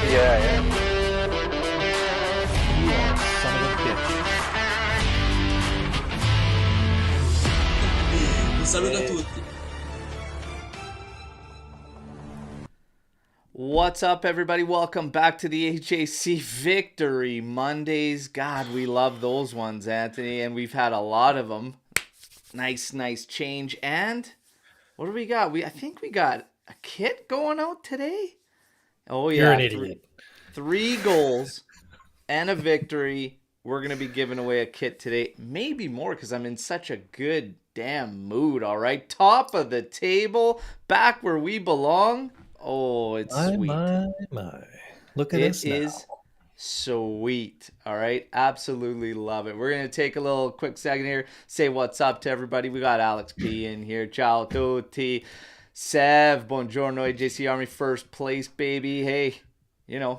Yeah. You are a son of a bitch. Un saluto a tutti. What's up, everybody? Welcome back to the HAC Victory Mondays. God, we love those ones, Anthony, and we've had a lot of them. Nice change. And what do we got? I think we got a kit going out today. Oh yeah, You're an idiot. Three goals and a victory. We're gonna be giving away a kit today, maybe more because I'm in such a good damn mood. All right, top of the table, back where we belong. Oh, it's sweet. My. Look at us now. It is sweet. All right. Absolutely love it. We're going to take a little quick second here. Say what's up to everybody. We got Alex P in here. Ciao tutti. Sev, buongiorno, AJC Army, first place, baby. Hey, a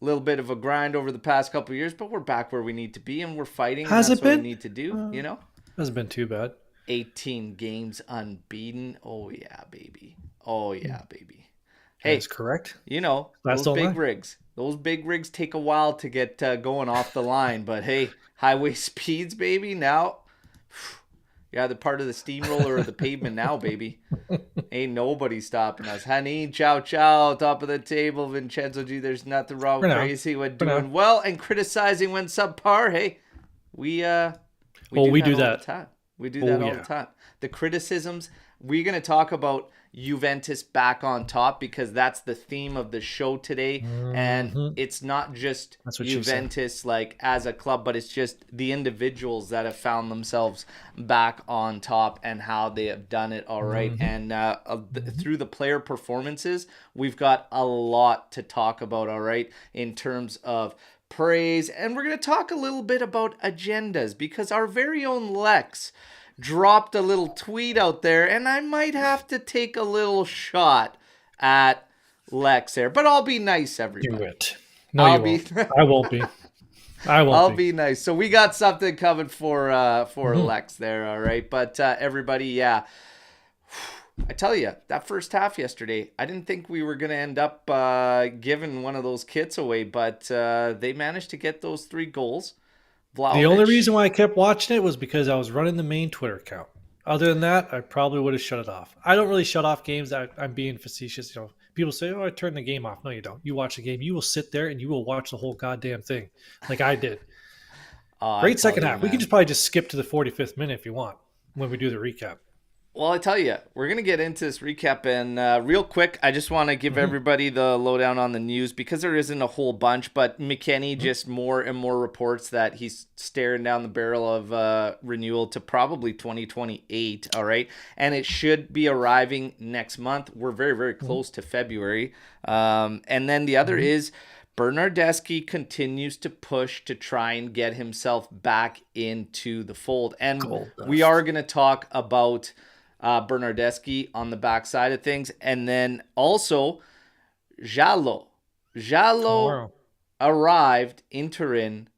little bit of a grind over the past couple of years, but we're back where we need to be, and we're fighting. Has and it been? What we need to do, Hasn't been too bad. 18 games unbeaten. Oh, yeah, baby. Hey, that's correct. Those big rigs. Those big rigs take a while to get going off the line. But hey, highway speeds, baby. Now, you're either part of the steamroller or the pavement now, baby. Ain't nobody stopping us. Honey, ciao, top of the table. Vincenzo G, there's nothing wrong with crazy when doing well and criticizing when subpar. Hey, we do that all the time. We do that all the time. The criticisms, we're going to talk about Juventus back on top because that's the theme of the show today. Mm-hmm. And it's not just Juventus like as a club, but it's just the individuals that have found themselves back on top and how they have done it. All right. Mm-hmm. And through the player performances, we've got a lot to talk about. All right. In terms of praise. And we're going to talk a little bit about agendas because our very own Lex dropped a little tweet out there, and I might have to take a little shot at Lex there, but I'll be nice, everybody. Do it. No, you won't. I won't be. I'll be nice. So we got something coming for Lex there, all right? But everybody, yeah. I tell you, that first half yesterday, I didn't think we were going to end up giving one of those kits away, but they managed to get those 3 goals. Vlahović. The only reason why I kept watching it was because I was running the main Twitter account. Other than that, I probably would have shut it off. I don't really shut off games. I'm being facetious. People say, "Oh, I turned the game off." No, you don't. You watch the game. You will sit there and you will watch the whole goddamn thing, like I did. Great second half. We can probably just skip to the 45th minute if you want when we do the recap. Well, I tell you, we're going to get into this recap, and real quick, I just want to give everybody the lowdown on the news because there isn't a whole bunch, but McKennie just more and more reports that he's staring down the barrel of renewal to probably 2028, all right? And it should be arriving next month. We're very, very close to February. And then the other is Bernardeschi continues to push to try and get himself back into the fold. And we are going to talk about Bernardeschi on the backside of things. And then also Jallo arrived in Turin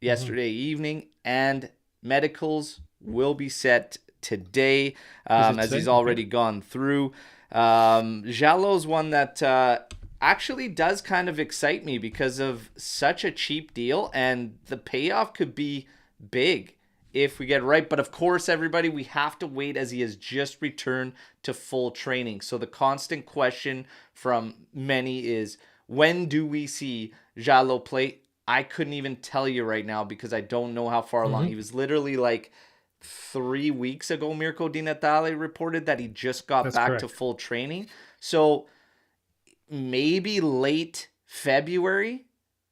yesterday evening, and medicals will be set today as he's already gone through. Jallo's one that actually does kind of excite me because of such a cheap deal, and the payoff could be big if we get it right. But of course, everybody, we have to wait as he has just returned to full training. So the constant question from many is, when do we see Jallo play? I couldn't even tell you right now because I don't know how far along. He was literally like 3 weeks ago, Mirko Di Natale reported that he just got back to full training. So maybe late February.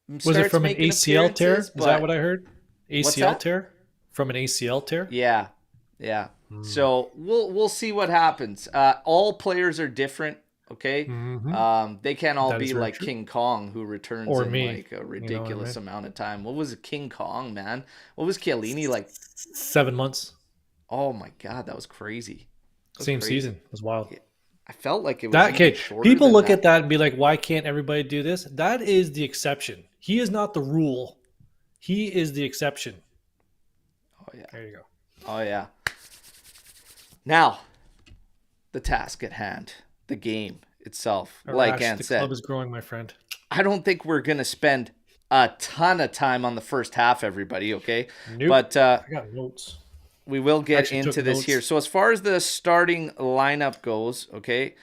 Was it from an ACL tear? Is that what I heard? ACL tear? From an ACL tear? Yeah. So we'll see what happens. All players are different, okay? They can't all be like true. King Kong, who returns in like a ridiculous amount of time. What was King Kong, man? What was Chiellini like? 7 months. Oh my God, that was crazy. Same season. It was wild. Yeah. I felt like it was that kid. People look at that and be like, why can't everybody do this? That is the exception. He is not the rule. He is the exception. Oh, yeah. There you go. Oh, yeah. Now, the task at hand, the game itself. Like Ant said. The club is growing, my friend. I don't think we're going to spend a ton of time on the first half, everybody, okay? Nope. But I got notes. we will I get actually took into this here. notes. So as far as the starting lineup goes, okay,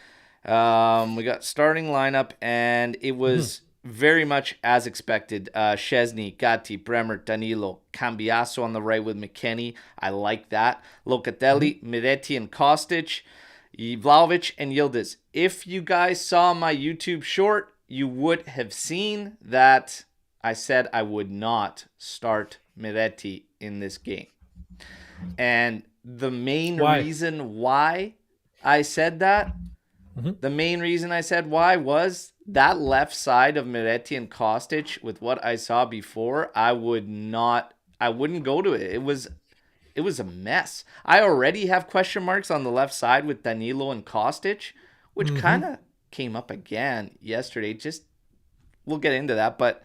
we got starting lineup, and it was very much as expected. Szczesny, Gatti, Bremer, Danilo, Cambiaso on the right with McKennie. I like that. Locatelli, Miretti, and Kostic. Vlahović and Yildiz. If you guys saw my YouTube short, you would have seen that I said I would not start Miretti in this game. And the main Why? reason why I said that, the main reason I said why was that left side of Miretti and Kostic with what I saw before, I wouldn't go to it. It was a mess. I already have question marks on the left side with Danilo and Kostic, which kind of came up again yesterday. Just we'll get into that, but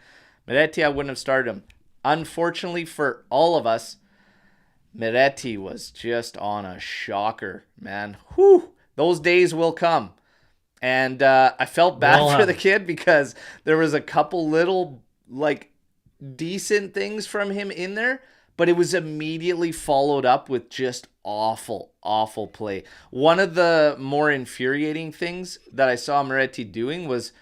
Miretti, I wouldn't have started him. Unfortunately for all of us, Miretti was just on a shocker, man. Whew, those days will come. And I felt bad for the kid because there was a couple little like decent things from him in there, but it was immediately followed up with just awful, awful play. One of the more infuriating things that I saw Miretti doing was,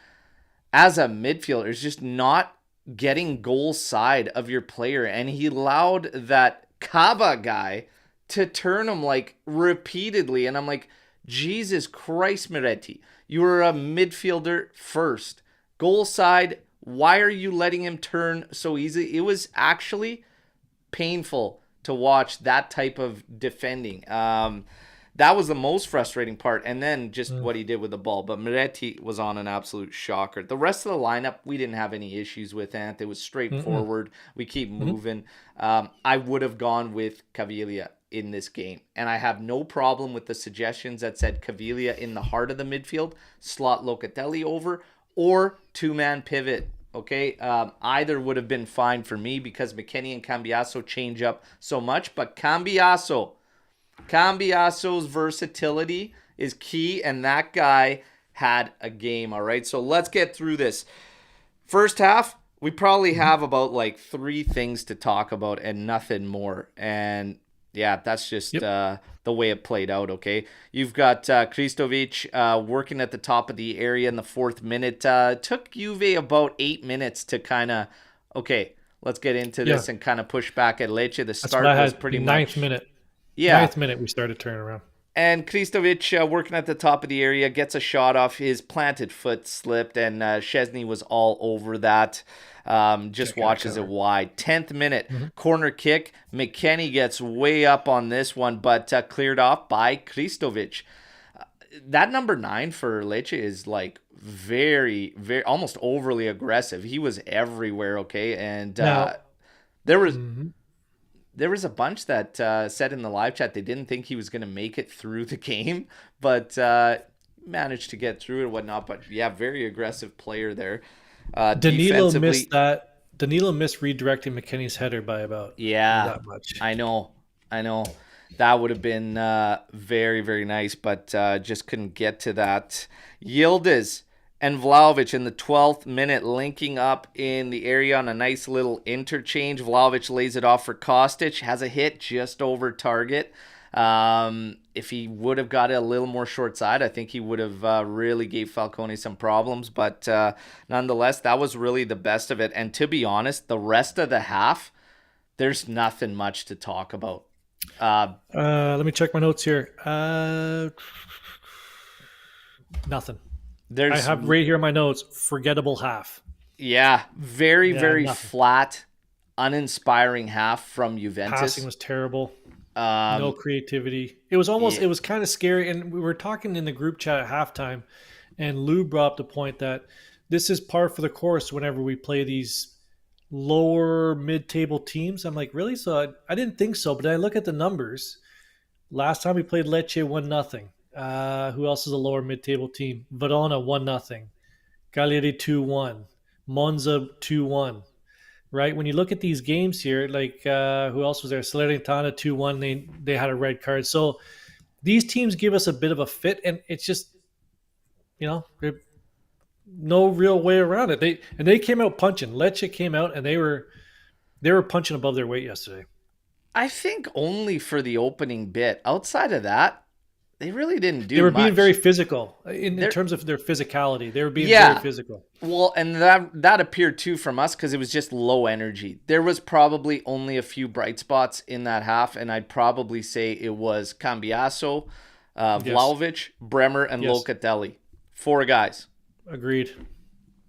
as a midfielder, is just not getting goal side of your player, and he allowed that Kaba guy to turn him like repeatedly, and I'm like, Jesus Christ, Miretti, you were a midfielder first. Goal side, why are you letting him turn so easily? It was actually painful to watch that type of defending. That was the most frustrating part. And then just what he did with the ball. But Miretti was on an absolute shocker. The rest of the lineup, we didn't have any issues with, Ant. It was straightforward. We keep moving. I would have gone with Caviglia in this game. And I have no problem with the suggestions that said Caviglia in the heart of the midfield, slot Locatelli over, or two-man pivot. Okay, either would have been fine for me because McKennie and Cambiaso change up so much. But Cambiaso's versatility is key, and that guy had a game, all right? So let's get through this. First half, we probably have about like 3 things to talk about and nothing more. And yeah, that's just the way it played out, okay? You've got Kristovic working at the top of the area in the 4th minute. Took Juve about 8 minutes to kind of, okay, let's get into this and kind of push back at Lecce. The start was pretty much... 9th minute. Yeah. 9th minute we started turning around. And Kristovic working at the top of the area, gets a shot off. His planted foot slipped, and Szczesny was all over that. Just watches it wide. 10th minute, corner kick. McKennie gets way up on this one, but cleared off by Kristovic. That number 9 for Lecce is like very, very, almost overly aggressive. He was everywhere, okay? And there was a bunch that said in the live chat they didn't think he was going to make it through the game, but managed to get through it and whatnot. But yeah, very aggressive player there. Danilo missed that. Danilo missed redirecting McKennie's header by about that much. I know. That would have been very, very nice, but just couldn't get to that. Yildiz and Vlahović in the 12th minute linking up in the area on a nice little interchange. Vlahović lays it off for Kostic, has a hit just over target. If he would have got it a little more short side, I think he would have really gave Falcone some problems. But nonetheless, that was really the best of it. And to be honest, the rest of the half, there's nothing much to talk about. Let me check my notes here. Nothing. I have right here in my notes, forgettable half. Yeah, very nothing. Flat, uninspiring half from Juventus. Passing was terrible. No creativity. It was almost, it was kind of scary. And we were talking in the group chat at halftime, and Lou brought up the point that this is par for the course whenever we play these lower mid-table teams. I'm like, really? So I didn't think so, but I look at the numbers. Last time we played Lecce 1-0. Who else is a lower mid-table team? Verona 1-0. Cagliari 2-1. Monza 2-1. Right? When you look at these games here, like who else was there? Salernitana 2-1. They had a red card. So these teams give us a bit of a fit, and it's just, no real way around it. They came out punching. Lecce came out and they were punching above their weight yesterday. I think only for the opening bit. Outside of that, they really didn't They do were being very much. physical in They're terms of their physicality. They were being very yeah. physical. Well, and that appeared too from us because it was just low energy. There was probably only a few bright spots in that half, and I'd probably say it was Cambiaso, Yes. Vlahović, Bremer, and Yes. Locatelli. Four guys. Agreed.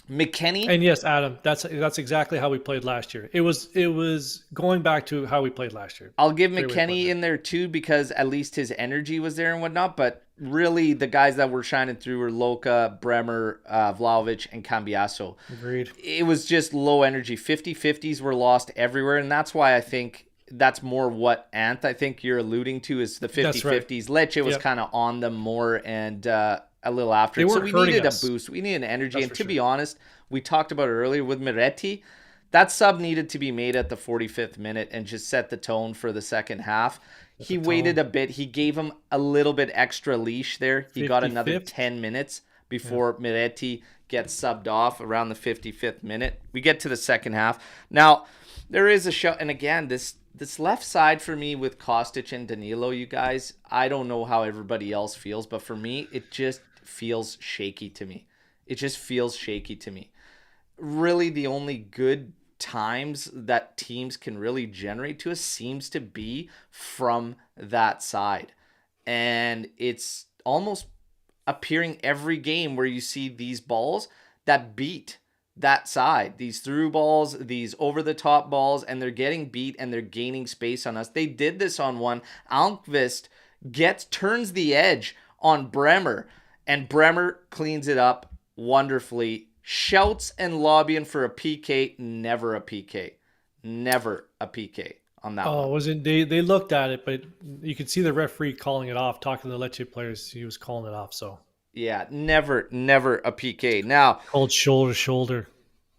McKennie, And yes, Adam, that's exactly how we played last year. It was going back to how we played last year. I'll give Great way to put McKennie it. in there too because at least his energy was there and whatnot. But really, the guys that were shining through were Loca, Bremer, Vlahović, and Cambiaso. Agreed. It was just low energy. 50-50s were lost everywhere, and that's why I think that's more what I think you're alluding to is the That's right. 50-50s. Lecce was Yep. kind of on them more and a little after They it. So weren't we hurting needed a us. boost. We needed energy. That's And for to sure. be honest, we talked about it earlier with Miretti. That sub needed to be made at the 45th minute and just set the tone for the second half. Set He the waited tone. a bit. He gave him a little bit extra leash there. He got another 55th. 10 minutes Yeah. before Miretti gets subbed off around the 55th minute. We get to the second half. Now, there is a shot, and again, this left side for me with Kostic and Danilo, you guys, I don't know how everybody else feels, but for me, it just feels shaky to me. It just feels shaky to me. Really, the only good times that teams can really generate to us seems to be from that side. And it's almost appearing every game where you see these balls that beat that side, these through balls, these over the top balls, and they're getting beat and they're gaining space on us. They did this on one. Almqvist turns the edge on Bremer, and Bremer cleans it up wonderfully. Shouts and lobbying for a PK, never a PK. Never a PK on that Oh, one. wasn't they looked at it, but you could see the referee calling it off, talking to the Lecce players, he was calling it off. So Yeah, never a PK. Now, called shoulder to shoulder.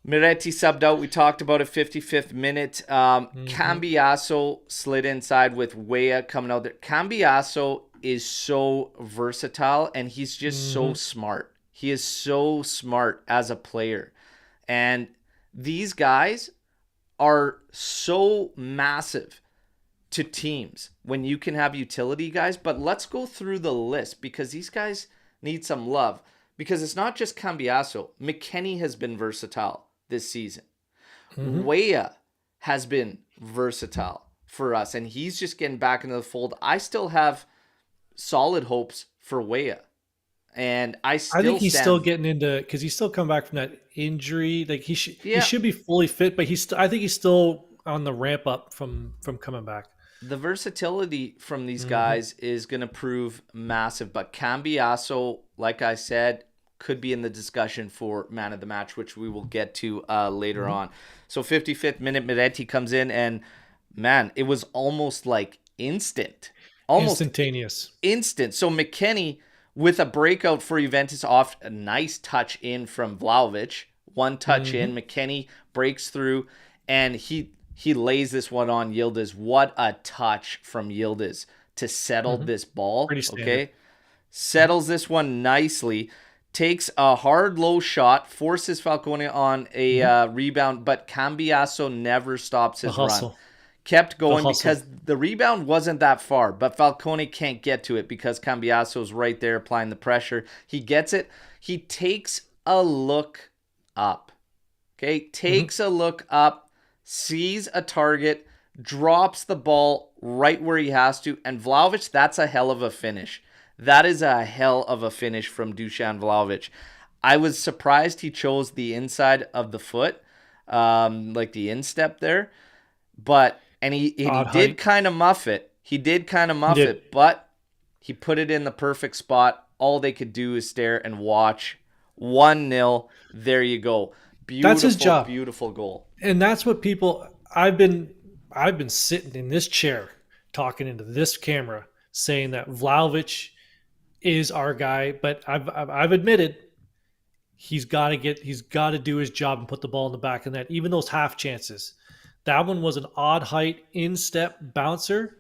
Miretti subbed out. We talked about it 55th minute. Hmm. Cambiaso slid inside with Weah coming out there. Cambiaso is so versatile and he's just so Hmm. smart. He is so smart as a player. And these guys are so massive to teams when you can have utility guys. But let's go through the list because these guys need some love. Because it's not just Cambiaso. McKennie has been versatile this season. Hmm. Weah has been versatile for us, and he's just getting back into the fold. I still have solid hopes for Weah, and I I think still he's still stand. getting into because he's still come back from that injury. Like he Yeah, should be fully fit, but I think he's still on the ramp up from coming back. the versatility from these Hmm. guys is going to prove massive. But Cambiaso, like I said, could be in the discussion for man of the match, which we will get to later Hmm. on. So 55th minute, Miretti comes in, and man, it was almost like instant. Almost Instantaneous. instant. So McKennie with a breakout for Juventus off a nice touch in from Vlahović. One touch Hmm. in, McKennie breaks through, and he lays this one on Yildiz. What a touch from Yildiz to settle Hmm. this ball. Pretty standard. Okay, settles this one nicely. Takes a hard low shot, forces Falcone on a Hmm. rebound, but Cambiaso never stops The his run. hustle. Kept The going hustle. because the rebound wasn't that far, but Falcone can't get to it because Cambiaso's right there applying the pressure. He gets it. He takes a look up. Okay, Hmm. takes a look up, sees a target, drops the ball right where he has to, and Vlahović, that's a hell of a finish. That is a hell of a finish from Dusan Vlahović. I was surprised he chose the inside of the foot, like the instep there, but and he Odd did height. kind of muff it. He did kind of He muff did. it, but he put it in the perfect spot. All they could do is stare and watch. 1-0. There you go. That's his Beautiful, job. beautiful goal. And that's what people I've been sitting in this chair talking into this camera saying that Vlahovic is our guy, but I've admitted he's got to do his job and put the ball in the back of the net. Even those half chances, that one was an odd height instep bouncer.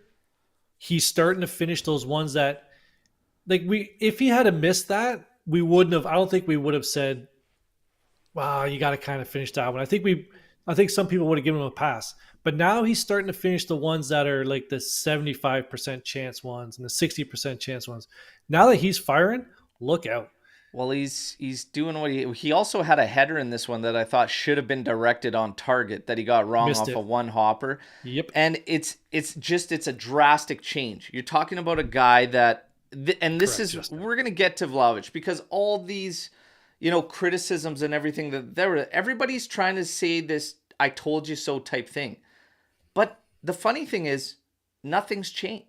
He's starting to finish those ones that like we if he had missed that we wouldn't have. I don't think we would have said wow, you got to kind of finish that one. I think some people would have given him a pass, but now he's starting to finish the ones that are like the 75% chance ones and the 60% chance ones. Now that he's firing, look out. Well, he's doing what he also had a header in this one that I thought should have been directed on target that he got wrong Missed off it. of one hopper. Yep. And it's a drastic change. You're talking about a guy that and this Correct, is Justin. we're going to get to Vlahović because all these criticisms and everything that everybody's trying to say this I told you so type thing. But the funny thing is nothing's changed.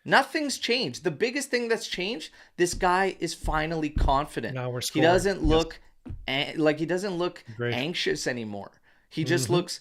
Nothing's changed. The biggest thing that's changed, this guy is finally confident. Now we're He scoring. doesn't look like he doesn't look Great. anxious anymore. He just looks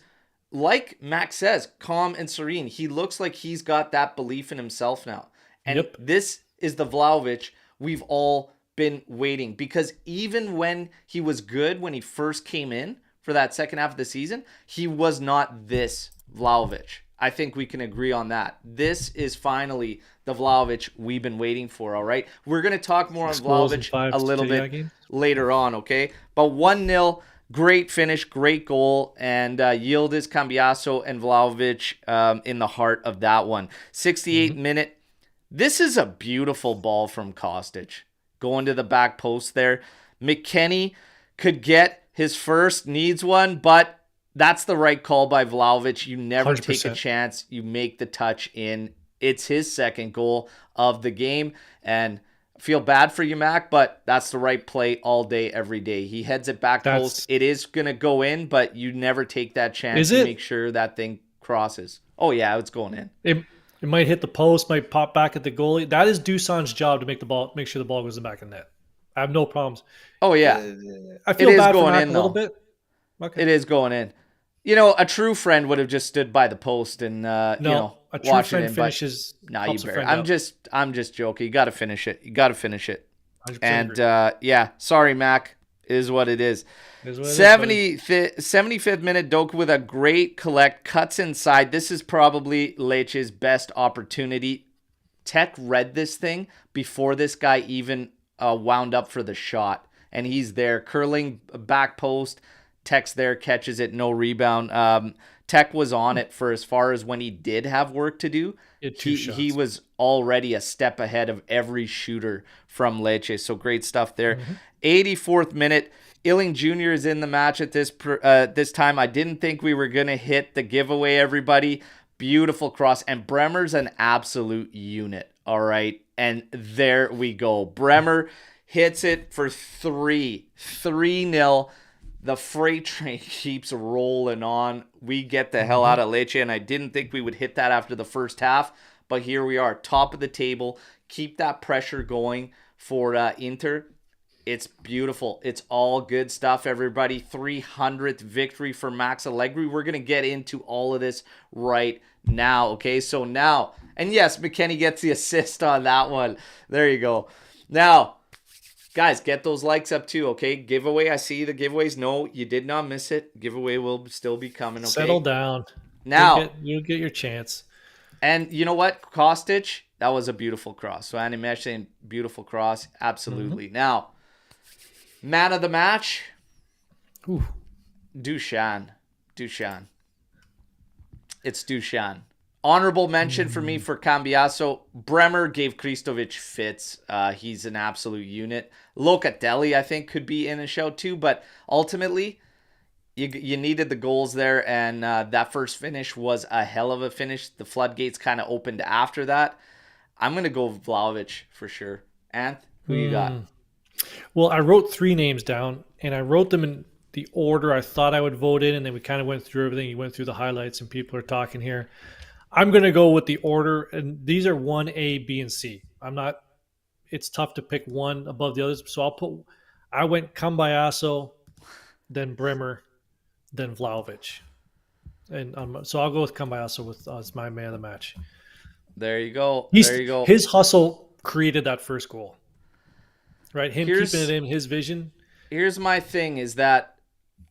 like Max says, calm and serene. He looks like he's got that belief in himself now. And this is the Vlahović we've all been waiting, because even when he was good, when he first came in for that second half of the season, he was not this Vlahović. I think we can agree on that. This is finally the Vlahović we've been waiting for, all right? We're going to talk more on Vlahović a little bit later on, okay? But 1-0, great finish, great goal, and Yildiz, Cambiasso, and Vlahović in the heart of that one. 68th minute. This is a beautiful ball from Kostic. Going to the back post there. McKennie could get his first, needs one, but that's the right call by Vlahović. You never 100%. take a chance. You make the touch in. It's his second goal of the game. And I feel bad for you, Mac, but that's the right play all day, every day. He heads it back post. It is going to go in, but you never take that chance to make sure that thing crosses. Oh, yeah, it's going in. It might hit the post, might pop back at the goalie. That is Dusan's job to make sure the ball goes in the back of the net. I have no problems. Oh, yeah. I feel bad for Mac a little bit. Okay. It is going in. A true friend would have just stood by the post and a true watch friend it in. Finishes. Nah, you better. I'm just joking. You got to finish it. And sorry, Mac. It is what it is. 75th minute, Doku with a great collect, cuts inside. This is probably Lecce's best opportunity. Tech read this thing before this guy even wound up for the shot, and he's there curling back post. Tech's there, catches it, no rebound. Tech was on it for as far as when he did have work to do. He was already a step ahead of every shooter from Lecce, so great stuff there. 84th minute, Illing Jr. is in the match at this time. I didn't think we were going to hit the giveaway, everybody. Beautiful cross, and Bremer's an absolute unit, all right? And there we go. Bremer hits it for 3-0. The freight train keeps rolling on. We get the hell out of Lecce, and I didn't think we would hit that after the first half, but here we are, top of the table. Keep that pressure going for Inter. It's beautiful. It's all good stuff, everybody. 300th victory for Max Allegri. We're going to get into all of this right now, okay? So now, and yes, McKennie gets the assist on that one. There you go. Now, guys, get those likes up too, okay? Giveaway, I see the giveaways. No, you did not miss it. Giveaway will still be coming, okay? Settle down. Now, you'll get your chance. And you know what? Kostic, that was a beautiful cross. So Animesh saying beautiful cross. Absolutely. Now, man of the match, Dusan. It's Dusan. Honorable mention for me for Cambiasso. Bremer gave Kristovic fits. He's an absolute unit. Locatelli, I think, could be in a show too, but ultimately, you needed the goals there, and that first finish was a hell of a finish. The floodgates kind of opened after that. I'm going to go Vlahović for sure. Anth, who you got? Well, I wrote 3 names down, and I wrote them in the order I thought I would vote in, and then we kind of went through everything. You went through the highlights, and people are talking here. I'm going to go with the order, and these are 1A, B, and C. It's tough to pick one above the others, so I went Cambiasso, then Bremer, then Vlahović. And so I'll go with Cambiasso as my man of the match. There you go. His hustle created that first goal. Right? Keeping it in his vision. Here's my thing is that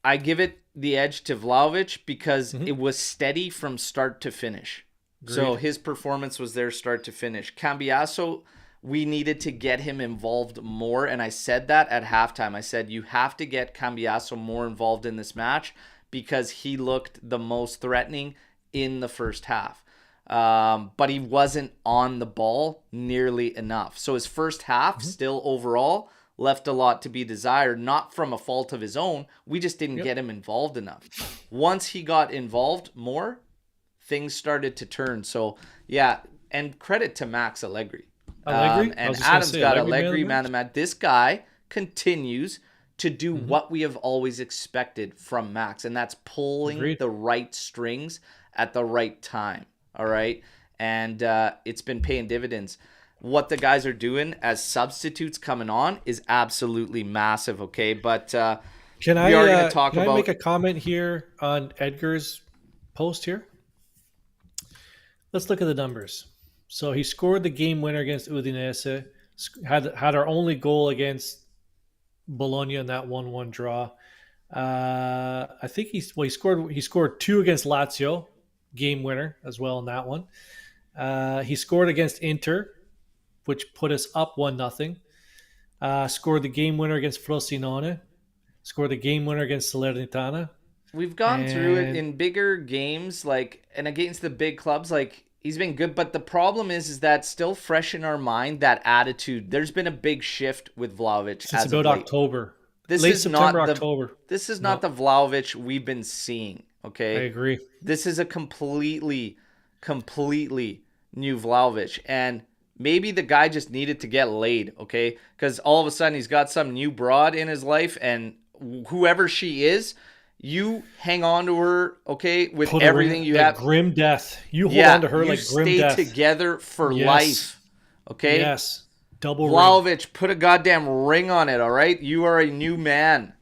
I give it the edge to Vlahović because it was steady from start to finish. Agreed. So his performance was there start to finish. Cambiasso we needed to get him involved more. And I said that at halftime. I said, you have to get Cambiasso more involved in this match because he looked the most threatening in the first half. But he wasn't on the ball nearly enough. So his first half still overall left a lot to be desired, not from a fault of his own. We just didn't get him involved enough. Once he got involved more, things started to turn. So, yeah, and credit to Max Allegri. Allegri? And Adam's got Allegri, man, the man. This guy continues to do what we have always expected from Max, and that's pulling the right strings at the right time. All right. And it's been paying dividends. What the guys are doing as substitutes coming on is absolutely massive. Okay. But can I make a comment here on Edgar's post here? Let's look at the numbers. So he scored the game winner against Udinese, had our only goal against Bologna in that 1-1 draw. I think he scored 2 against Lazio, game winner as well in that one. He scored against Inter, which put us up 1-0. Scored the game winner against Frosinone. Scored the game winner against Salernitana. We've gone through it in bigger games, and against the big clubs, he's been good. But the problem is that still fresh in our mind, that attitude. There's been a big shift with Vlahović since about October. Late September, October. This is not the Vlahović we've been seeing. Okay, I agree. This is a completely new Vlahović, and maybe the guy just needed to get laid. Okay, because all of a sudden he's got some new broad in his life, and whoever she is, you hang on to her, okay, with everything you have. Grim death. You hold on to her like grim death. You stay together for life, okay? Yes. Double Vlahović, put a goddamn ring on it, all right? You are a new man.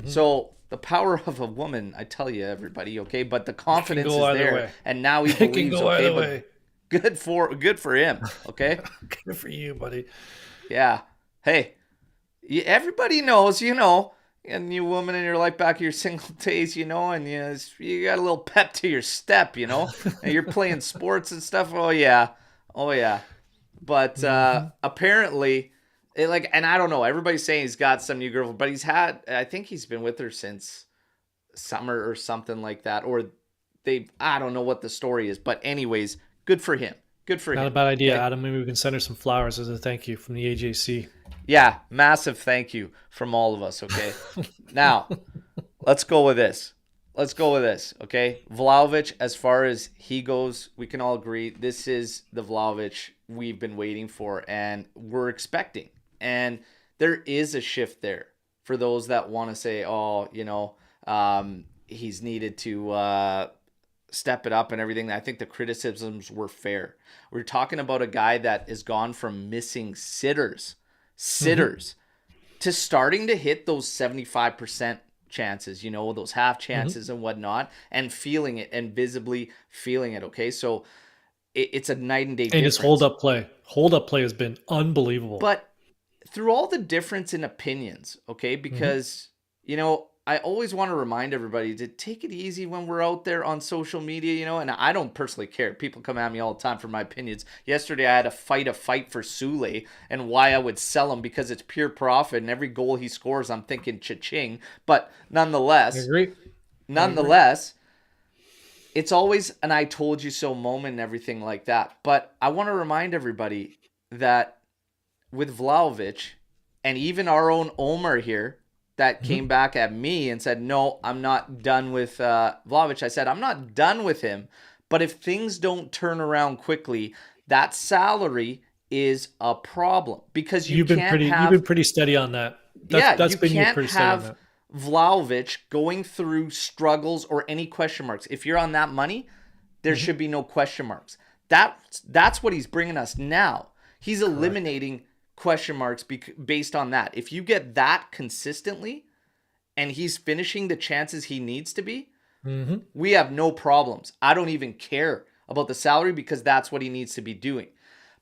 So the power of a woman, I tell you, everybody, okay? But the confidence is there, way. And now he believes, okay? But good for him, okay? Good for you, buddy. Yeah. Hey, everybody knows, a new woman in your life back in your single days, and you got a little pep to your step, and you're playing sports and stuff. Oh yeah. But apparently, and I don't know. Everybody's saying he's got some new girlfriend, but I think he's been with her since summer or something like that, or I don't know what the story is. But anyways, good for him. Not a bad idea, Adam. Maybe we can send her some flowers as a thank you from the AJC. Yeah, massive thank you from all of us, okay? Now, let's go with this. Okay? Vlahović, as far as he goes, we can all agree this is the Vlahović we've been waiting for and we're expecting. And there is a shift there for those that want to say, he's needed to step it up and everything. I think the criticisms were fair. We're talking about a guy that has gone from missing sitters to starting to hit those 75% chances, those half chances and whatnot, and feeling it and visibly feeling it. Okay. So it's a night and day difference. And his hold up play has been unbelievable. But through all the difference in opinions, okay, because, I always want to remind everybody to take it easy when we're out there on social media, and I don't personally care. People come at me all the time for my opinions. Yesterday, I had to fight a fight for Sule and why I would sell him because it's pure profit, and every goal he scores, I'm thinking cha-ching. But nonetheless, it's always an I told you so moment and everything like that. But I want to remind everybody that with Vlahović and even our own Omer here, that came back at me and said, no, I'm not done with Vlahović. I said, I'm not done with him, but if things don't turn around quickly, that salary is a problem because you've been pretty steady on that. You can't have Vlahović going through struggles or any question marks. If you're on that money, there should be no question marks. That's what he's bringing us now. He's eliminating question marks based on that. If you get that consistently and he's finishing the chances he needs to be, we have no problems. I don't even care about the salary because that's what he needs to be doing.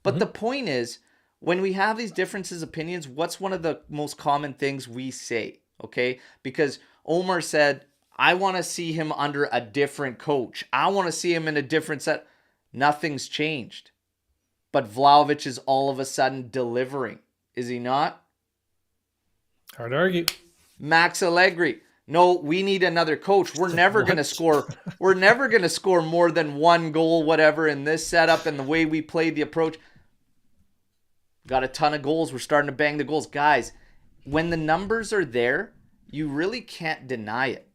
But the point is, when we have these differences of opinions, what's one of the most common things we say? Okay? Because Omer said, I want to see him under a different coach. I want to see him in a different set. Nothing's changed. but Vlahović is all of a sudden delivering. Is he not? Hard to argue. Max Allegri. No, we need another coach. We're never going to score. We're never going to score more than one goal, whatever, in this setup and the way we play the approach. Got a ton of goals. We're starting to bang the goals. Guys, when the numbers are there, you really can't deny it.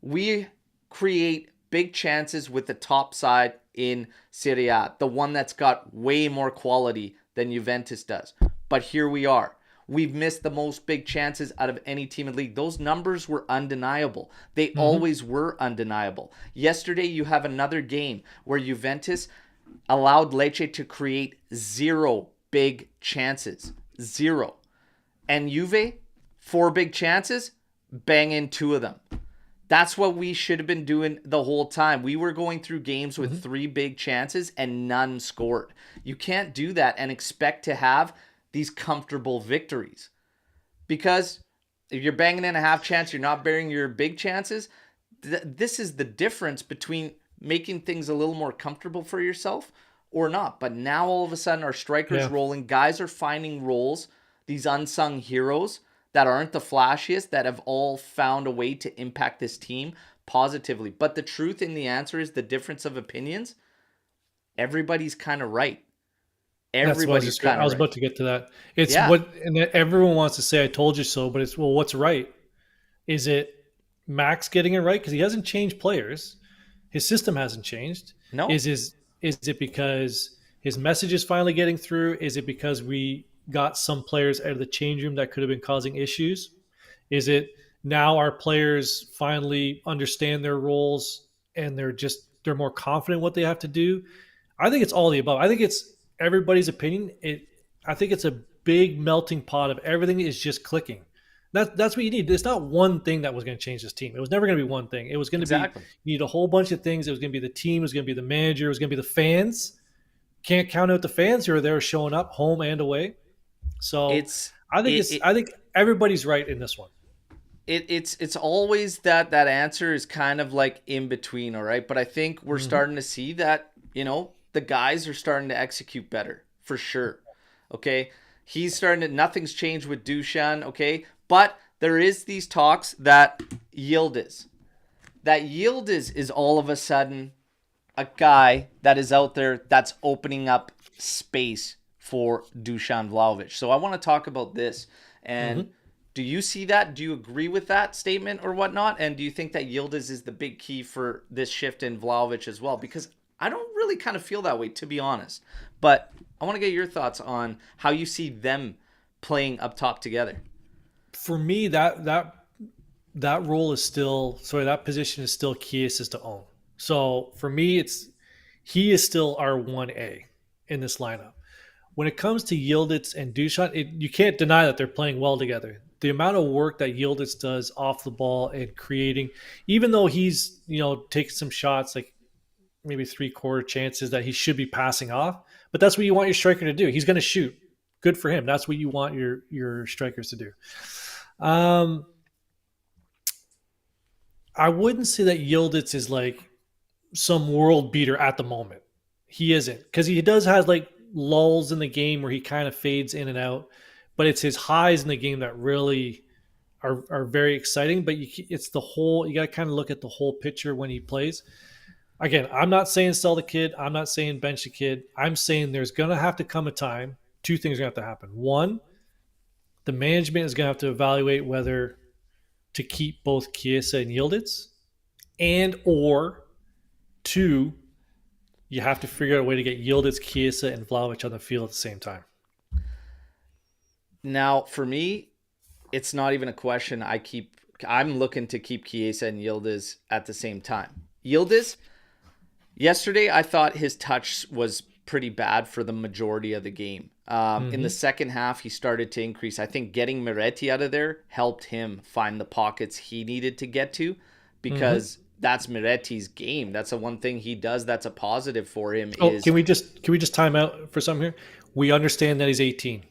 We create big chances with the top side in Serie A, the one that's got way more quality than Juventus does. But here we are. We've missed the most big chances out of any team in the league. Those numbers were undeniable. They always were undeniable. Yesterday, you have another game where Juventus allowed Lecce to create 0 big chances. 0. And Juve, 4 big chances, bang in 2 of them. That's what we should have been doing the whole time. We were going through games with 3 big chances and none scored. You can't do that and expect to have these comfortable victories. Because if you're banging in a half chance, you're not bearing your big chances. This is the difference between making things a little more comfortable for yourself or not. But now all of a sudden our strikers rolling. Guys are finding roles, these unsung heroes that aren't the flashiest, that have all found a way to impact this team positively. But the truth in the answer is the difference of opinions. Everybody's kind of right. Everybody's kind of right. I was about to get to that. It's what, and everyone wants to say, I told you so, but it's, well, what's right? Is it Max getting it right? Because he hasn't changed players. His system hasn't changed. No. Is it because his message is finally getting through? Is it because we got some players out of the change room that could have been causing issues? Is it now our players finally understand their roles and they're more confident in what they have to do? I think it's all the above. I think it's everybody's opinion. I think it's a big melting pot of everything is just clicking. That's what you need. It's not one thing that was going to change this team. It was never going to be one thing. It was going to be, you need a whole bunch of things. It was going to be the team. It was going to be the manager. It was going to be the fans. Can't count out the fans who are there showing up home and away. So I think everybody's right in this one. It's always that answer is kind of like in between, all right? But I think we're starting to see that, the guys are starting to execute better, for sure. Okay? He's starting to, nothing's changed with Dusan, okay? But there is these talks that Yildiz is all of a sudden a guy that is out there that's opening up space for Dusan Vlahovic. So I want to talk about this. And do you see that? Do you agree with that statement or whatnot? And do you think that Yildiz is the big key for this shift in Vlahovic as well? Because I don't really kind of feel that way, to be honest. But I want to get your thoughts on how you see them playing up top together. For me, that role is still, that position is still Chiesa's to own. So for me, he is still our 1A in this lineup. When it comes to Yildiz and Dusan, you can't deny that they're playing well together. The amount of work that Yildiz does off the ball and creating, even though he's taking some shots, like maybe 3/4 chances that he should be passing off, but that's what you want your striker to do. He's going to shoot. Good for him. That's what you want your strikers to do. I wouldn't say that Yildiz is like some world beater at the moment. He isn't, because he does have like lulls in the game where he kind of fades in and out, but it's his highs in the game that really are very exciting. But it's the whole, you got to kind of look at the whole picture when he plays. Again, I'm not saying sell the kid. I'm not saying bench the kid. I'm saying there's going to have to come a time. 2 things are going to have to happen. 1, the management is going to have to evaluate whether to keep both Chiesa and Yildiz, and or 2, you have to figure out a way to get Yildiz, Chiesa, and Vlahovic on the field at the same time. Now, for me, it's not even a question. I'm looking to keep Chiesa and Yildiz at the same time. Yildiz, yesterday, I thought his touch was pretty bad for the majority of the game. In the second half, he started to increase. I think getting Miretti out of there helped him find the pockets he needed to get to, because that's Miretti's game. That's the one thing he does that's a positive for him. Can we just time out for something here? We understand that he's 18.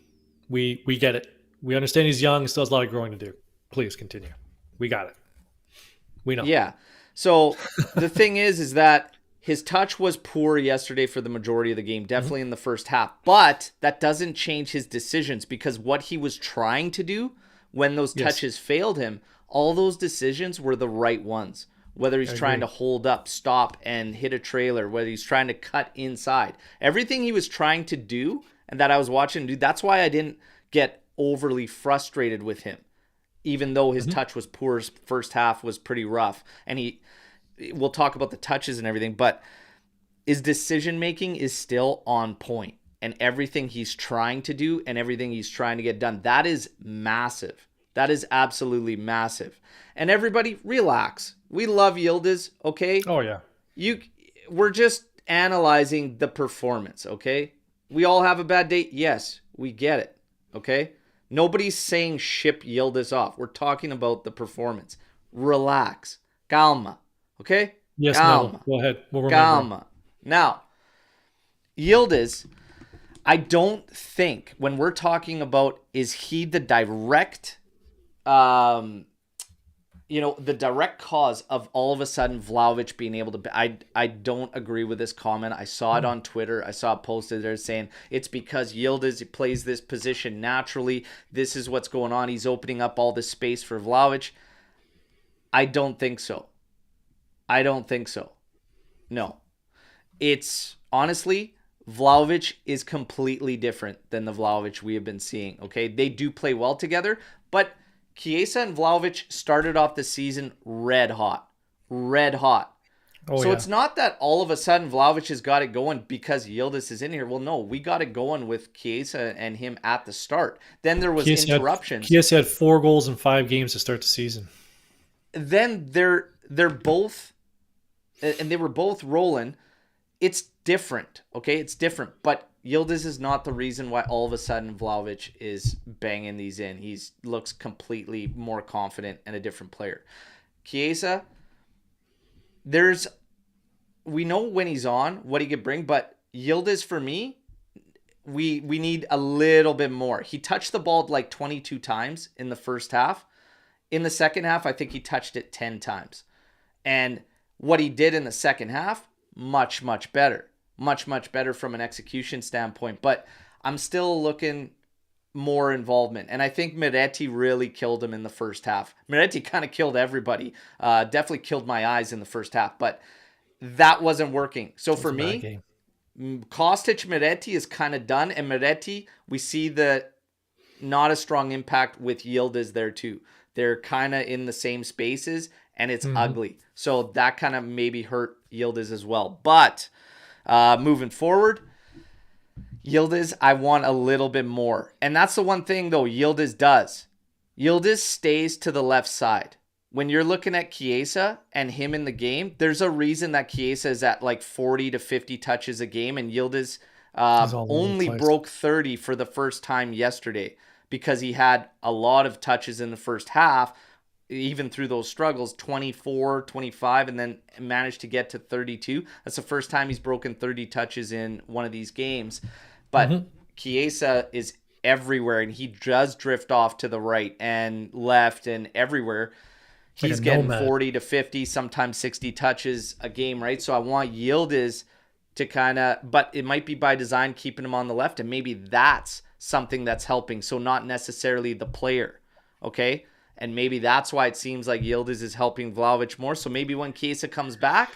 We get it. We understand he's young, still has a lot of growing to do. Please continue. We got it. We know. Yeah. So the thing is that his touch was poor yesterday for the majority of the game, definitely in the first half. But that doesn't change his decisions, because what he was trying to do when those touches failed him, all those decisions were the right ones. Whether he's trying to hold up, stop, and hit a trailer, whether he's trying to cut inside. Everything he was trying to do and that I was watching him do, that's why I didn't get overly frustrated with him. Even though his touch was poor, first half was pretty rough. And we'll talk about the touches and everything, but his decision-making is still on point. And everything he's trying to do and everything he's trying to get done, that is massive. That is absolutely massive. And everybody, relax. We love Yildiz, okay? Oh, yeah. We're just analyzing the performance, okay? We all have a bad day. Yes, we get it, okay? Nobody's saying ship Yildiz off. We're talking about the performance. Relax. Calma, okay? Yes, Calma. no. Go ahead. We'll remember. Calma. Now, Yildiz, I don't think, when we're talking about, is he the direct... the direct cause of all of a sudden Vlahović being able to... I don't agree with this comment. I saw it on Twitter. I saw it posted there saying it's because Yildiz plays this position naturally. This is what's going on. He's opening up all this space for Vlahović. I don't think so. I don't think so. No. It's honestly, Vlahović is completely different than the Vlahović we have been seeing. Okay, they do play well together, but Chiesa and Vlahović started off the season red hot. Red hot. So it's not that all of a sudden Vlahović has got it going because Yildiz is in here. Well, no, we got it going with Chiesa and him at the start. Then there was interruptions. Chiesa had 4 goals in 5 games to start the season. Then they're both, and they were both rolling. It's different, okay? It's different, but Yildiz is not the reason why all of a sudden Vlahović is banging these in. He looks completely more confident and a different player. Chiesa, we know when he's on what he could bring, but Yildiz, for me, we need a little bit more. He touched the ball like 22 times in the first half. In the second half, I think he touched it 10 times. And what he did in the second half, much, much better. Much, much better from an execution standpoint. But I'm still looking more involvement. And I think Miretti really killed him in the first half. Miretti kind of killed everybody. Definitely killed my eyes in the first half. But that wasn't working. So for me, Kostic, Miretti is kind of done. And Miretti, we see the not a strong impact with Yildiz there too. They're kind of in the same spaces. And it's ugly. So that kind of maybe hurt Yildiz as well. But... moving forward, Yildiz, I want a little bit more. And that's the one thing, though, Yildiz does. Yildiz stays to the left side. When you're looking at Chiesa and him in the game, there's a reason that Chiesa is at like 40 to 50 touches a game, and Yildiz only broke 30 for the first time yesterday because he had a lot of touches in the first half, even through those struggles, 24, 25, and then managed to get to 32. That's the first time he's broken 30 touches in one of these games. But Chiesa is everywhere, and he does drift off to the right and left and everywhere. He's getting 40 to 50, sometimes 60 touches a game, right? So I want Yildiz to kind of, but it might be by design keeping him on the left, and maybe that's something that's helping. So not necessarily the player, okay? And maybe that's why it seems like Yildiz is helping Vlahović more. So maybe when Chiesa comes back,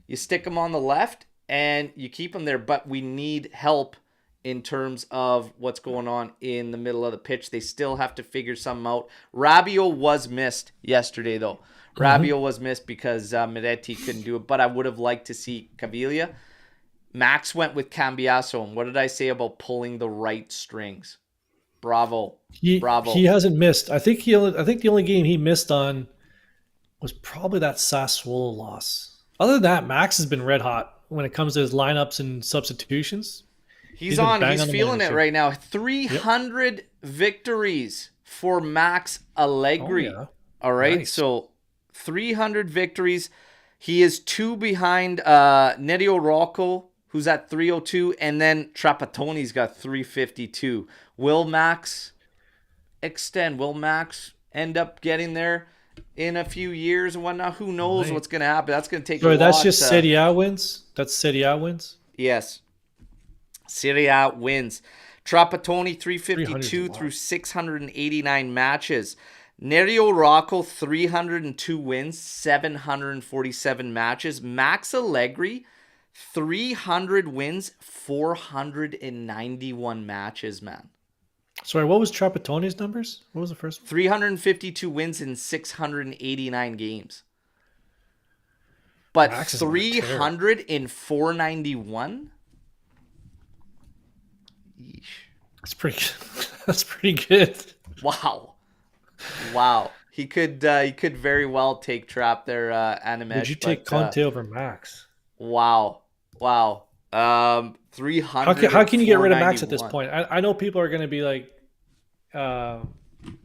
you stick him on the left and you keep him there. But we need help in terms of what's going on in the middle of the pitch. They still have to figure something out. Rabiot was missed yesterday, though. Rabiot was missed because Miretti couldn't do it. But I would have liked to see Caviglia. Max went with Cambiaso. And what did I say about pulling the right strings? Bravo. Bravo. He hasn't missed. I think the only game he missed on was probably that Sassuolo loss. Other than that, Max has been red hot when it comes to his lineups and substitutions. He's feeling it right now. 300 victories for Max Allegri. Oh, yeah. All right. Nice. So 300 victories. He is 2 behind Nerio Rocco, who's at 302, and then Trapattoni's got 352. Will Max extend? Will Max end up getting there? in a few years and whatnot. Who knows Right. what's going to happen? That's going to take a Sorry, lot. that's just Serie A wins. That's Serie A wins. Yes. Serie A wins. Trapattoni 300 is a 352 lot. through 689 matches. Nerio Rocco 302 wins, 747 matches. Max Allegri 300 wins, 491 matches, man. Sorry, what was Trapattoni's numbers? What was the first one? 352 wins in 689 games. But Max is on a tear. 300 in 491? Yeesh. That's pretty good. Wow. He could very well take Trap there, Animesh. Would you take Conte over Max? Wow. 300. How can you get rid of Max at this point? I know people are going to be like, oh,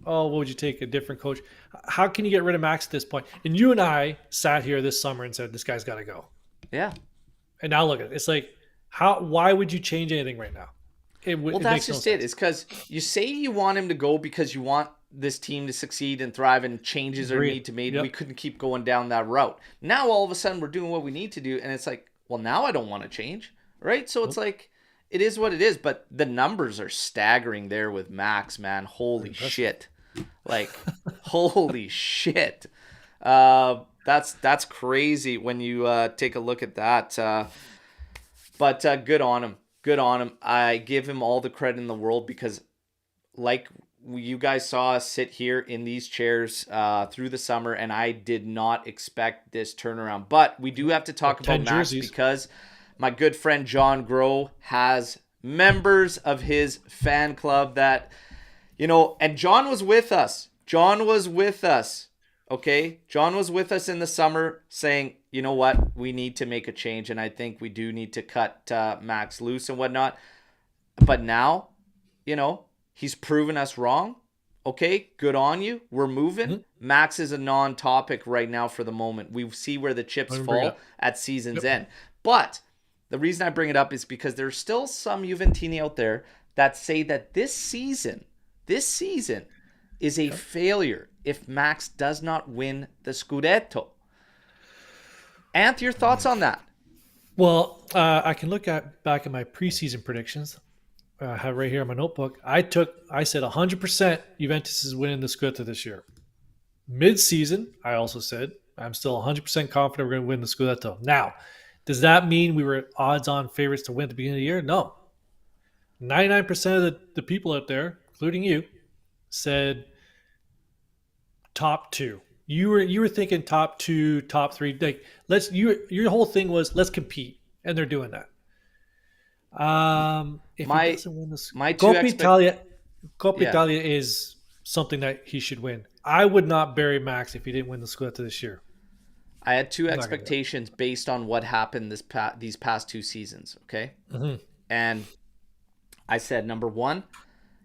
what would you take? A different coach? How can you get rid of Max at this point? And you and I sat here this summer and said, this guy's got to go. Yeah. And now look at it. It's like, why would you change anything right now? Well, that's just it. It's because you say you want him to go because you want this team to succeed and thrive, and changes are need to be made. Yep. We couldn't keep going down that route. Now all of a sudden we're doing what we need to do, and it's like, well, now I don't want to change, right? So it's like, it is what it is. But the numbers are staggering there with Max, man. Holy shit! Like, holy shit! That's crazy when you take a look at that. But good on him. Good on him. I give him all the credit in the world because, like you guys saw us sit here in these chairs through the summer, and I did not expect this turnaround. But we do have to talk about Max because my good friend John Groh has members of his fan club that, and John was with us. Okay? John was with us in the summer saying, you know what? We need to make a change, and I think we do need to cut Max loose and whatnot. But now, he's proven us wrong. Okay, good on you. We're moving. Mm-hmm. Max is a non-topic right now for the moment. We see where the chips fall at season's end. But the reason I bring it up is because there's still some Juventini out there that say that this season is a failure if Max does not win the Scudetto. Ant, your thoughts on that? Well, I can look back at my preseason predictions. I have right here in my notebook. I said 100% Juventus is winning the Scudetto this year. Mid-season, I also said I'm still 100% confident we're going to win the Scudetto. Now, does that mean we were odds-on favorites to win at the beginning of the year? No. 99% of the people out there, including you, said top two. You were thinking top two, top three. Like your whole thing was let's compete, and they're doing that. If he doesn't win this, Coppa Italia is something that he should win. I would not bury Max if he didn't win the Scudetto this year. I had two expectations based on what happened these past two seasons. Okay, and I said, number one,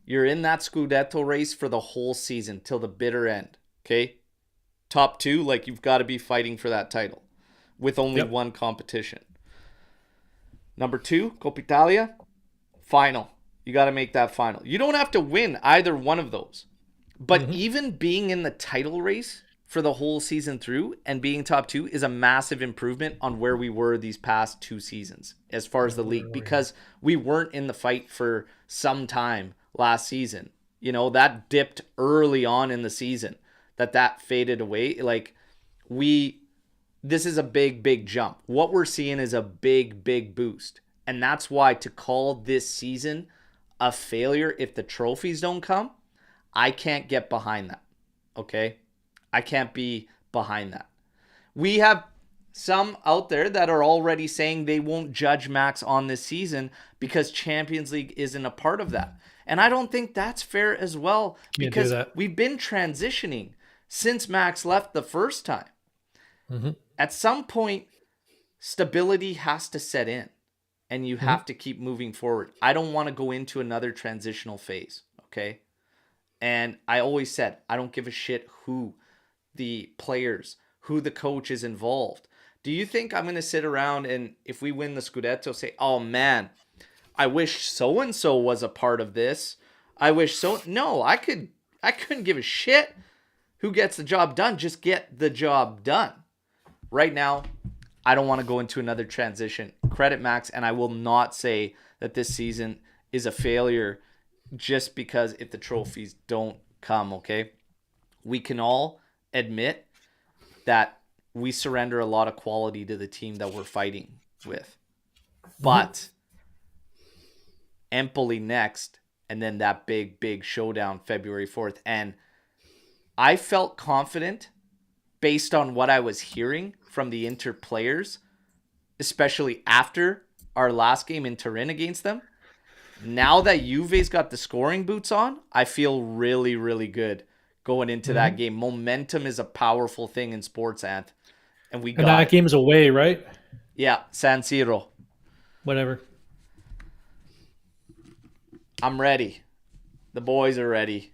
you're in that Scudetto race for the whole season till the bitter end. Okay. Top two, like you've got to be fighting for that title with only one competition. Number two, Coppa Italia, final. You got to make that final. You don't have to win either one of those. But even being in the title race for the whole season through and being top two is a massive improvement on where we were these past two seasons as far as the league, because we weren't in the fight for some time last season. That dipped early on in the season. That faded away. Like this is a big jump. What we're seeing is a big boost. And that's why to call this season a failure if the trophies don't come, I can't get behind that. Okay? I can't be behind that. We have some out there that are already saying they won't judge Max on this season because Champions League isn't a part of that. And I don't think that's fair as well, because we've been transitioning since Max left the first time. At some point, stability has to set in, and you have to keep moving forward. I don't want to go into another transitional phase, okay? And I always said, I don't give a shit who the players, who the coach is involved. Do you think I'm going to sit around and if we win the Scudetto, say, oh man, I wish so-and-so was a part of this. I wish so. No, I couldn't give a shit who gets the job done. Just get the job done. Right now, I don't want to go into another transition. Credit Max, and I will not say that this season is a failure just because if the trophies don't come, okay? We can all admit that we surrender a lot of quality to the team that we're fighting with. But Empoli next, and then that big showdown February 4th. And I felt confident based on what I was hearing from the Inter players, especially after our last game in Turin against them. Now that Juve's got the scoring boots on, I feel really, really good going into that game. Momentum is a powerful thing in sports, Ant. And we got that it. game's away, right? Yeah, San Siro. Whatever. I'm ready. The boys are ready.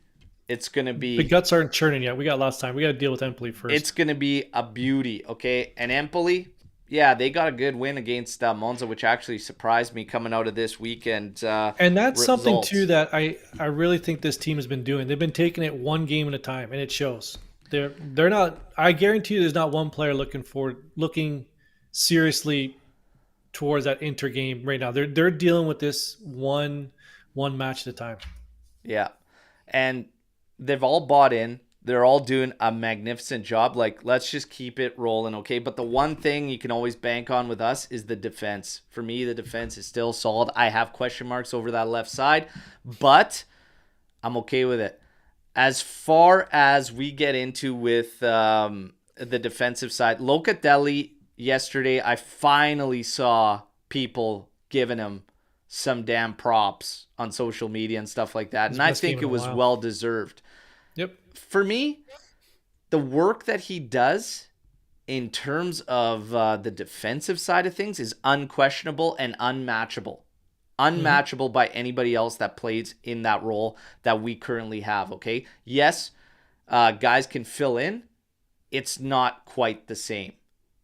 It's going to be... The guts aren't churning yet. We got lots of time. We got to deal with Empoli first. It's going to be a beauty, okay? And Empoli, yeah, they got a good win against Monza, which actually surprised me coming out of this weekend. And that's something, too, that I really think this team has been doing. They've been taking it one game at a time, and it shows. They're not... I guarantee you there's not one player looking seriously towards that Inter game right now. They're dealing with this one match at a time. Yeah. And they've all bought in. They're all doing a magnificent job. Like, let's just keep it rolling, okay? But the one thing you can always bank on with us is the defense. For me, the defense is still solid. I have question marks over that left side, but I'm okay with it. As far as we get into with the defensive side, Locatelli yesterday, I finally saw people giving him some damn props on social media and stuff like that. And I think it was well deserved. Yep. For me, the work that he does in terms of the defensive side of things is unquestionable and unmatchable. Unmatchable by anybody else that plays in that role that we currently have, okay? Yes, guys can fill in. It's not quite the same.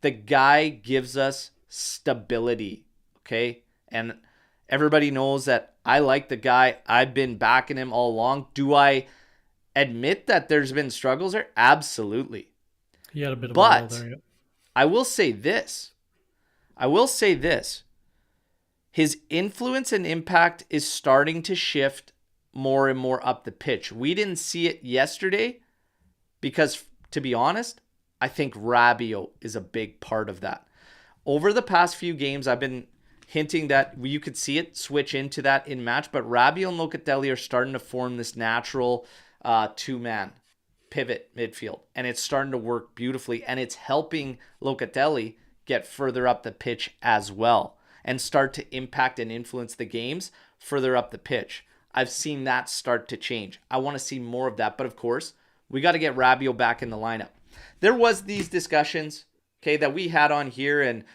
The guy gives us stability, okay? And everybody knows that I like the guy. I've been backing him all along. Do I admit that there's been struggles there? Absolutely. He had a bit of a lull there. Yep. I will say this. His influence and impact is starting to shift more and more up the pitch. We didn't see it yesterday because, to be honest, I think Rabiot is a big part of that. Over the past few games, I've been hinting that you could see it switch into that in match, but Rabiot and Locatelli are starting to form this natural two-man pivot midfield, and it's starting to work beautifully, and it's helping Locatelli get further up the pitch as well and start to impact and influence the games further up the pitch. I've seen that start to change. I want to see more of that, but of course, we got to get Rabiot back in the lineup. There was these discussions, okay, that we had on here, and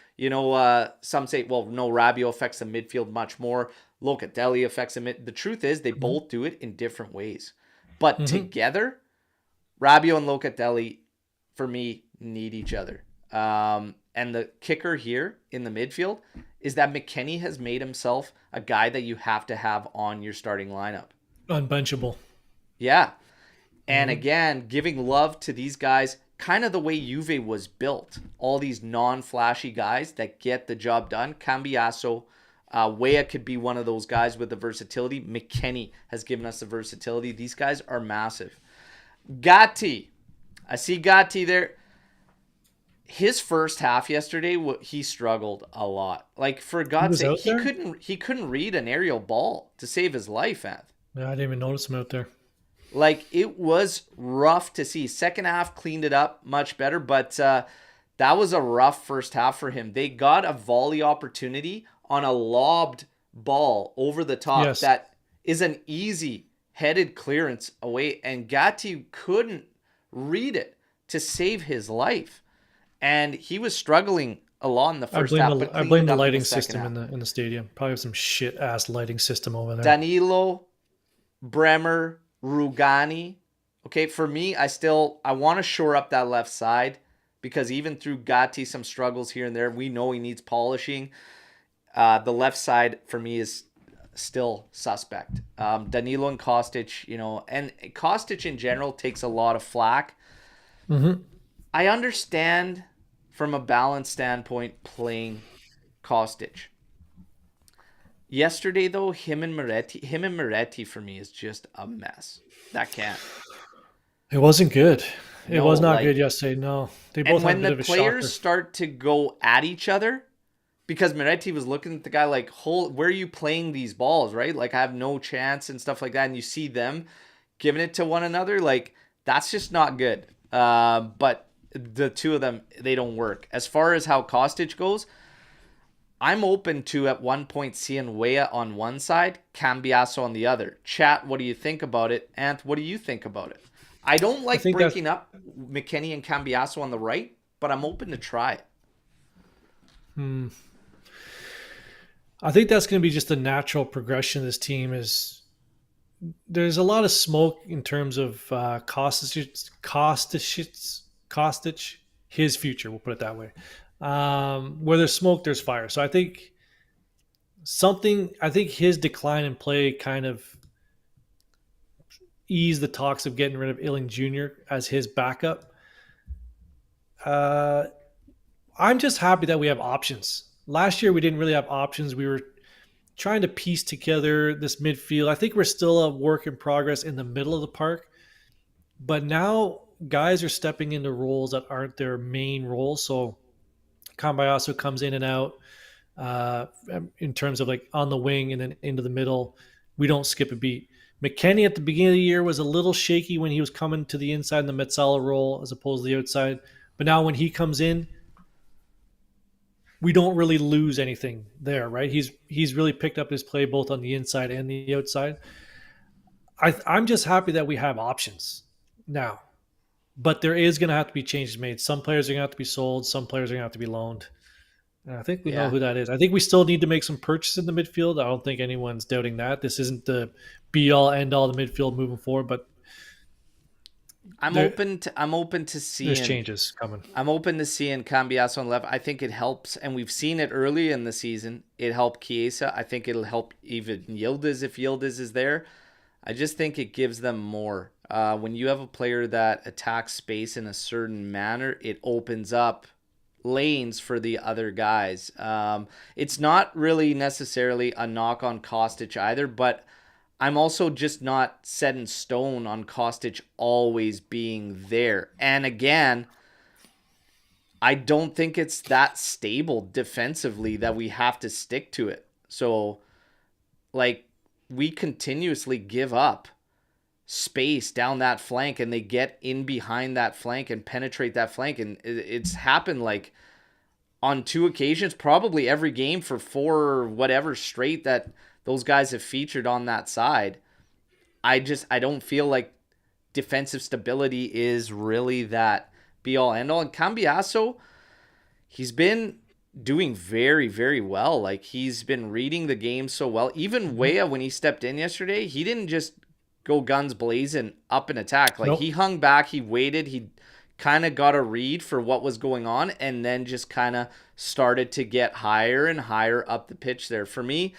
some say, well, no, Rabiot affects the midfield much more. Locatelli affects the mid. The truth is, they both do it in different ways. But together, Rabiot and Locatelli, for me, need each other. And the kicker here in the midfield is that McKennie has made himself a guy that you have to have on your starting lineup. Unbenchable. Yeah. And again, giving love to these guys, kind of the way Juve was built. All these non-flashy guys that get the job done. Cambiaso, Weah could be one of those guys with the versatility. McKennie has given us the versatility. These guys are massive. Gatti. I see Gatti there. His first half yesterday, he struggled a lot. Like, for God's sake, he couldn't read an aerial ball to save his life, Anth. Yeah, I didn't even notice him out there. Like, it was rough to see. Second half cleaned it up much better, but that was a rough first half for him. They got a volley opportunity on a lobbed ball over the top that is an easy headed clearance away, and Gatti couldn't read it to save his life. And he was struggling a lot in the first half. I blame the lighting system in the stadium. Probably have some shit ass lighting system over there. Danilo, Bremer, Rugani. Okay, for me, I want to shore up that left side because even through Gatti, some struggles here and there, we know he needs polishing. The left side for me is still suspect. Danilo and Kostic, and Kostic in general takes a lot of flack Mm-hmm. I understand from a balance standpoint playing Kostic. Yesterday though, him and Moretti for me is just a mess. That can't. It wasn't good. It No, was not good like, yesterday. No, they both and had a when bit the of a players shocker. start to go at each other, because Moretti was looking at the guy like, where are you playing these balls, right? Like, I have no chance and stuff like that. And you see them giving it to one another, like, that's just not good. But the two of them, they don't work. As far as how Kostic goes, I'm open to at one point seeing Weah on one side, Cambiasso on the other. Chat, what do you think about it? Ant, what do you think about it? I don't I like think that's. breaking up McKennie and Cambiasso on the right, but I'm open to try it. Hmm. I think that's going to be just the natural progression of this team. Is there's a lot of smoke in terms of Kostic, his future. We'll put it that way. Where there's smoke, there's fire. So I think something. I think his decline in play kind of eased the talks of getting rid of Illing Jr. as his backup. Uh, I'm just happy that we have options. Last year we didn't really have options. We were trying to piece together this midfield. I think we're still a work in progress in the middle of the park, but now guys are stepping into roles that aren't their main roles. So Cambiasso comes in and out uh, in terms of like on the wing and then into the middle. We don't skip a beat. McKennie at the beginning of the year was a little shaky when he was coming to the inside in the Metzala role as opposed to the outside. But now when he comes in, we don't really lose anything there, right? He's really picked up his play both on the inside and the outside. I'm just happy that we have options now, but there is going to have to be changes made. Some players are going to have to be sold. Some players are going to have to be loaned. And I think we know Yeah. who that is. I think we still need to make some purchases in the midfield. I don't think anyone's doubting that. This isn't the be all end all the midfield moving forward, but there, I'm open to there's seeing changes coming. I'm open to seeing Cambiasso on left. I think it helps, and we've seen it early in the season. It helped Chiesa. I think it'll help even Yildiz if Yildiz is there. I just think it gives them more. When you have a player that attacks space in a certain manner, it opens up lanes for the other guys. It's not really necessarily a knock on Kostic either, but I'm also just not set in stone on Kostic always being there. And again, I don't think it's that stable defensively that we have to stick to it. So, like, we continuously give up space down that flank and they get in behind that flank and penetrate that flank. And it's happened like on 2 occasions, probably every game for 4 or whatever straight that those guys have featured on that side. I don't feel like defensive stability is really that be all end all. And Cambiasso, he's been doing very, very well. Like, he's been reading the game so well. Even Weah, when he stepped in yesterday, he didn't just go guns blazing up and attack. Like, he Nope. hung back, he waited, he kind of got a read for what was going on, and then just kind of started to get higher and higher up the pitch there. For me,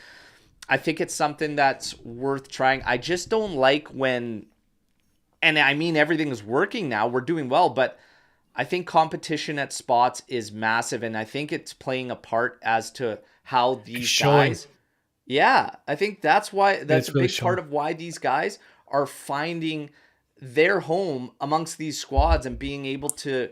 I think it's something that's worth trying. I just don't like when, and I mean, everything is working now. We're doing well, but I think competition at spots is massive, and I think it's playing a part as to how It's these showing. guys. Yeah, I think that's a It's really big part showing. of why these guys are finding their home amongst these squads and being able to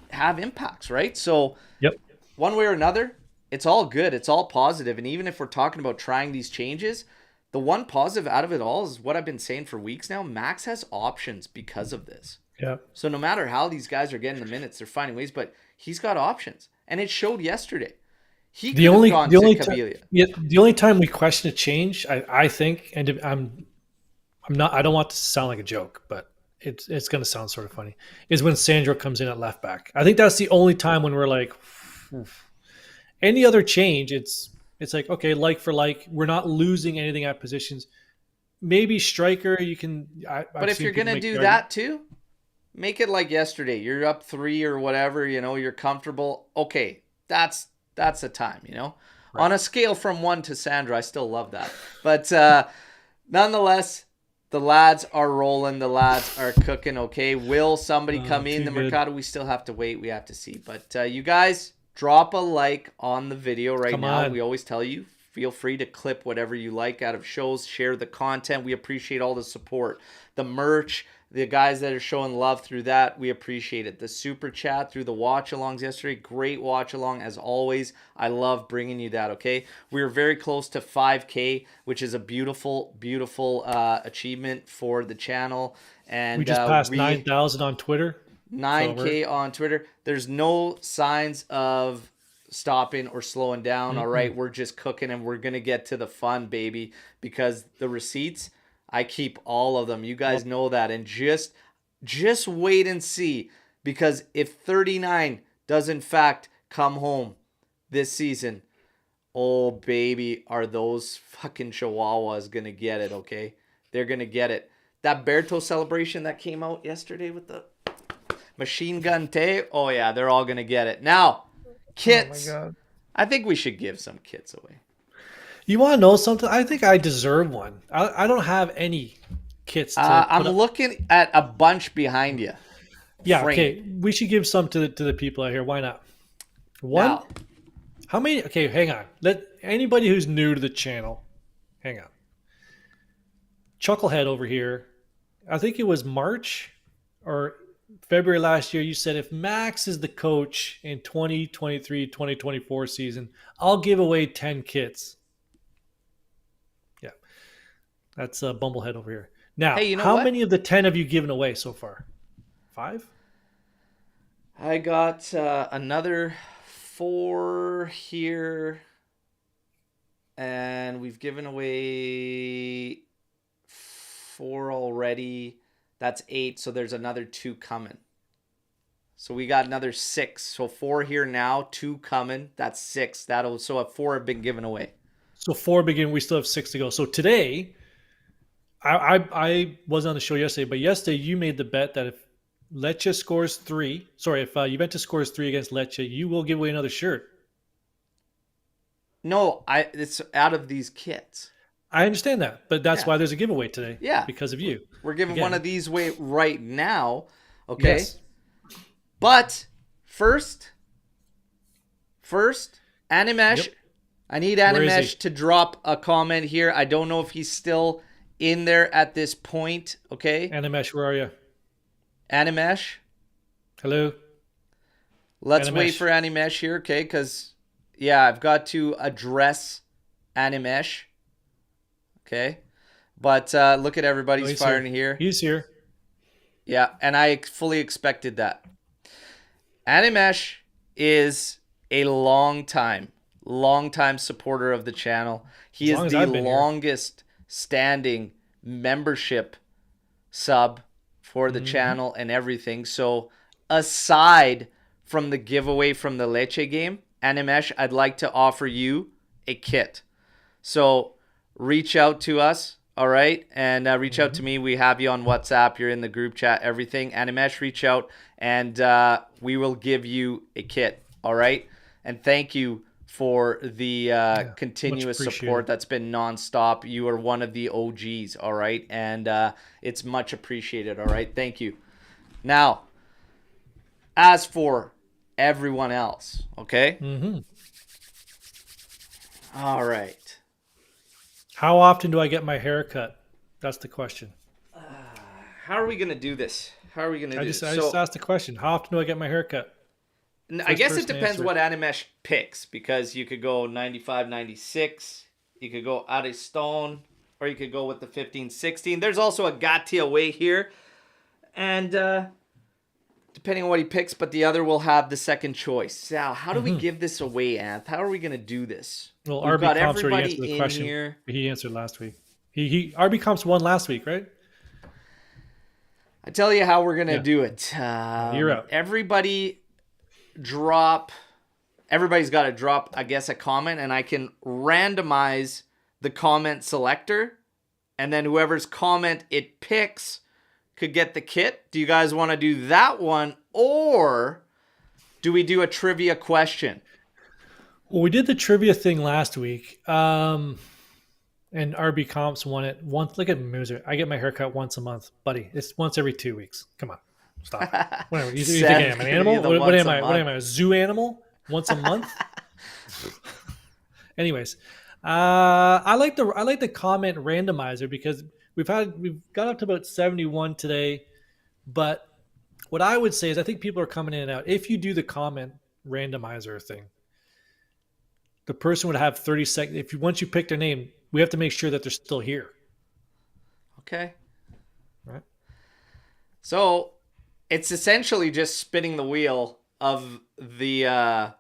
have impacts, right? So Yep. one way or another, it's all good. It's all positive. And even if we're talking about trying these changes, the one positive out of it all is what I've been saying for weeks now. Max has options because of this. Yep. So no matter how these guys are getting the minutes, they're finding ways, but he's got options. And it showed yesterday. He The could have only gone the to only time Cabilia. yeah, the only time we question a change, I think, and I'm not. I don't want this to sound like a joke, but it's going to sound sort of funny. Is when Sandro comes in at left back. I think that's the only time when we're like, oof. Any other change, it's like okay, like for like, we're not losing anything at positions. Maybe striker, you can. But I've if you're seen going people to make do the argument. that too, make it like yesterday. You're up 3 or whatever, you're comfortable. Okay, that's a time, Right. On a scale from 1 to Sandra, I still love that. But nonetheless, The lads are rolling. The lads are cooking. Okay. Will somebody come in the good. Mercado? We still have to wait. We have to see. But you guys, drop a like on the video right Come now. on. We always tell you, feel free to clip whatever you like out of shows. Share the content. We appreciate all the support. The merch, the guys that are showing love through that, we appreciate it. The super chat through the watch alongs yesterday, great watch along as always. I love bringing you that. Okay, we are very close to 5K, which is a beautiful, beautiful achievement for the channel. And we just passed 9,000 on Twitter. 9K on Twitter. There's no signs of stopping or slowing down. All right, we're just cooking, and we're gonna get to the fun, baby, because the receipts, I keep all of them. You guys know that. And just wait and see, because if 39 does in fact come home this season, oh baby, are those fucking chihuahuas gonna get it. Okay, they're gonna get it. That Alberto celebration that came out yesterday with the machine gun tape, oh yeah, they're all gonna get it. Now kits, Oh my God. I think we should give some kits away. You want to know something? I think I deserve one. I don't have any kits. I'm looking at a bunch behind you. Yeah, framed. okay. We should give some to the people out here. Why not? One? Now, How many? Okay, hang on. Let anybody who's new to the channel, hang on. Chucklehead over here, I think it was March or February last year, you said if Max is the coach in 2023-2024 season, I'll give away 10 kits. Yeah. That's Bumblehead over here. Now, Hey, you know how what? many of the 10 have you given away so far? 5? I got another 4 here, and we've given away 4 already. That's 8, so there's another 2 coming. So we got another 6. So 4 here now, 2 coming. That's 6. So 4 have been given away. So 4 begin. We still have 6 to go. So today, I wasn't on the show yesterday, but yesterday you made the bet that if Lecce scores 3, if Juventus scores 3 against Lecce, you will give away another shirt. No, it's out of these kits. I understand that, but that's why there's a giveaway today. Yeah. Because of you. We're giving Again. one of these away right now. Okay. Yes. But first, Animesh. Yep. I need Where is Animesh he? to drop a comment here. I don't know if he's still in there at this point. Okay. Animesh, where are you? Animesh. Hello? Let's Animesh. wait for Animesh here, okay? Because, yeah, I've got to address Animesh. Okay. But look at everybody's he's firing here. He's here. Yeah, and I fully expected that. Animesh is a long time supporter of the channel. He As long is as the I've been here. longest standing membership sub for the channel and everything. So aside from the giveaway from the Lecce game, Animesh, I'd like to offer you a kit. So reach out to us. All right. And reach out to me. We have you on WhatsApp. You're in the group chat, everything. Animesh, reach out and we will give you a kit. All right. And thank you for the continuous much support appreciated. that's been nonstop. You are one of the OGs. All right. And it's much appreciated. All right. Thank you. Now, as for everyone else, okay? All right. How often do I get my hair cut? That's the question. How are we going to do this? How are we going to do I this? just asked the question. How often do I get my hair cut? I guess it person to depends answer. what Animesh picks, because you could go 95, 96, you could go Ariston, or you could go with the 15, 16. There's also a Gatti away here, and depending on what he picks, but the other will have the second choice. Now, how do we give this away, Anth? How are we going to do this? Well, We've RB got Comps already everybody answered the in question. here. He answered last week. He RB Comps won last week, right? I tell you how we're going to Yeah. do it. You're up. Everybody's got to drop, I guess, a comment, and I can randomize the comment selector, and then whoever's comment it picks could get the kit. Do you guys want to do that one, or do we do a trivia question? Well, we did the trivia thing last week. I And RB Comps won it once. Look at Mooser. I get my haircut once a month, buddy. It's once every 2 weeks. Come on, stop it. Whatever. You think Sam's I'm an giving you animal? the What once am a I? What month. am I? A zoo animal? Once a month? Anyways, I like the comment randomizer because we've got up to about 71 today. But what I would say is I think people are coming in and out. If you do the comment randomizer thing, the person would have 30 seconds. If you once you pick their name, we have to make sure that they're still here. Okay. Right? So it's essentially just spinning the wheel of the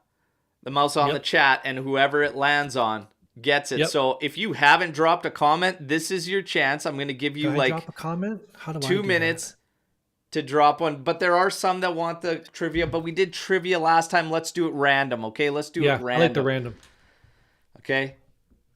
mouse on the chat, and whoever it lands on gets it. Yep. So if you haven't dropped a comment, this is your chance. I'm going to give you drop a comment? How do I 2 do minutes that? to drop one. But there are some that want the trivia, but we did trivia last time. Let's do it random, okay? Let's do it random. I like the random. Okay.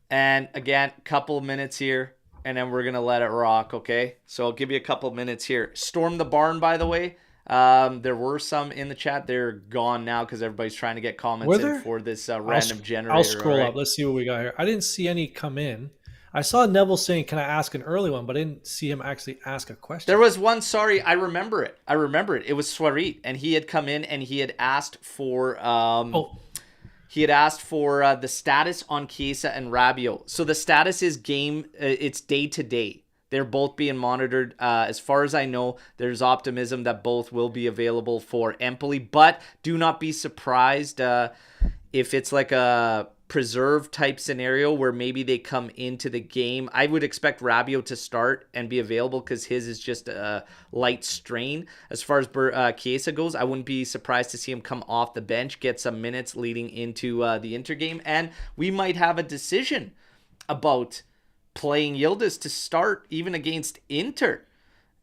And again, couple of minutes here, and then we're going to let it rock, okay? So I'll give you a couple of minutes here. Storm the Barn, by the way. There were some in the chat. They're gone now because everybody's trying to get comments in for this random generator. I'll scroll up. Let's see what we got here. I didn't see any come in. I saw Neville saying, "Can I ask an early one?" But I didn't see him actually ask a question. There was one. Sorry, I remember it. It was Swarit, and he had come in and he had asked for He had asked for the status on Chiesa and Rabiot. So the status is it's day to day. They're both being monitored. As far as I know, there's optimism that both will be available for Empoli. But do not be surprised if it's like a preserve type scenario where maybe they come into the game. I would expect Rabiot to start and be available because his is just a light strain. As far as Chiesa goes, I wouldn't be surprised to see him come off the bench, get some minutes leading into the Inter game, and we might have a decision about playing Yildiz to start even against Inter,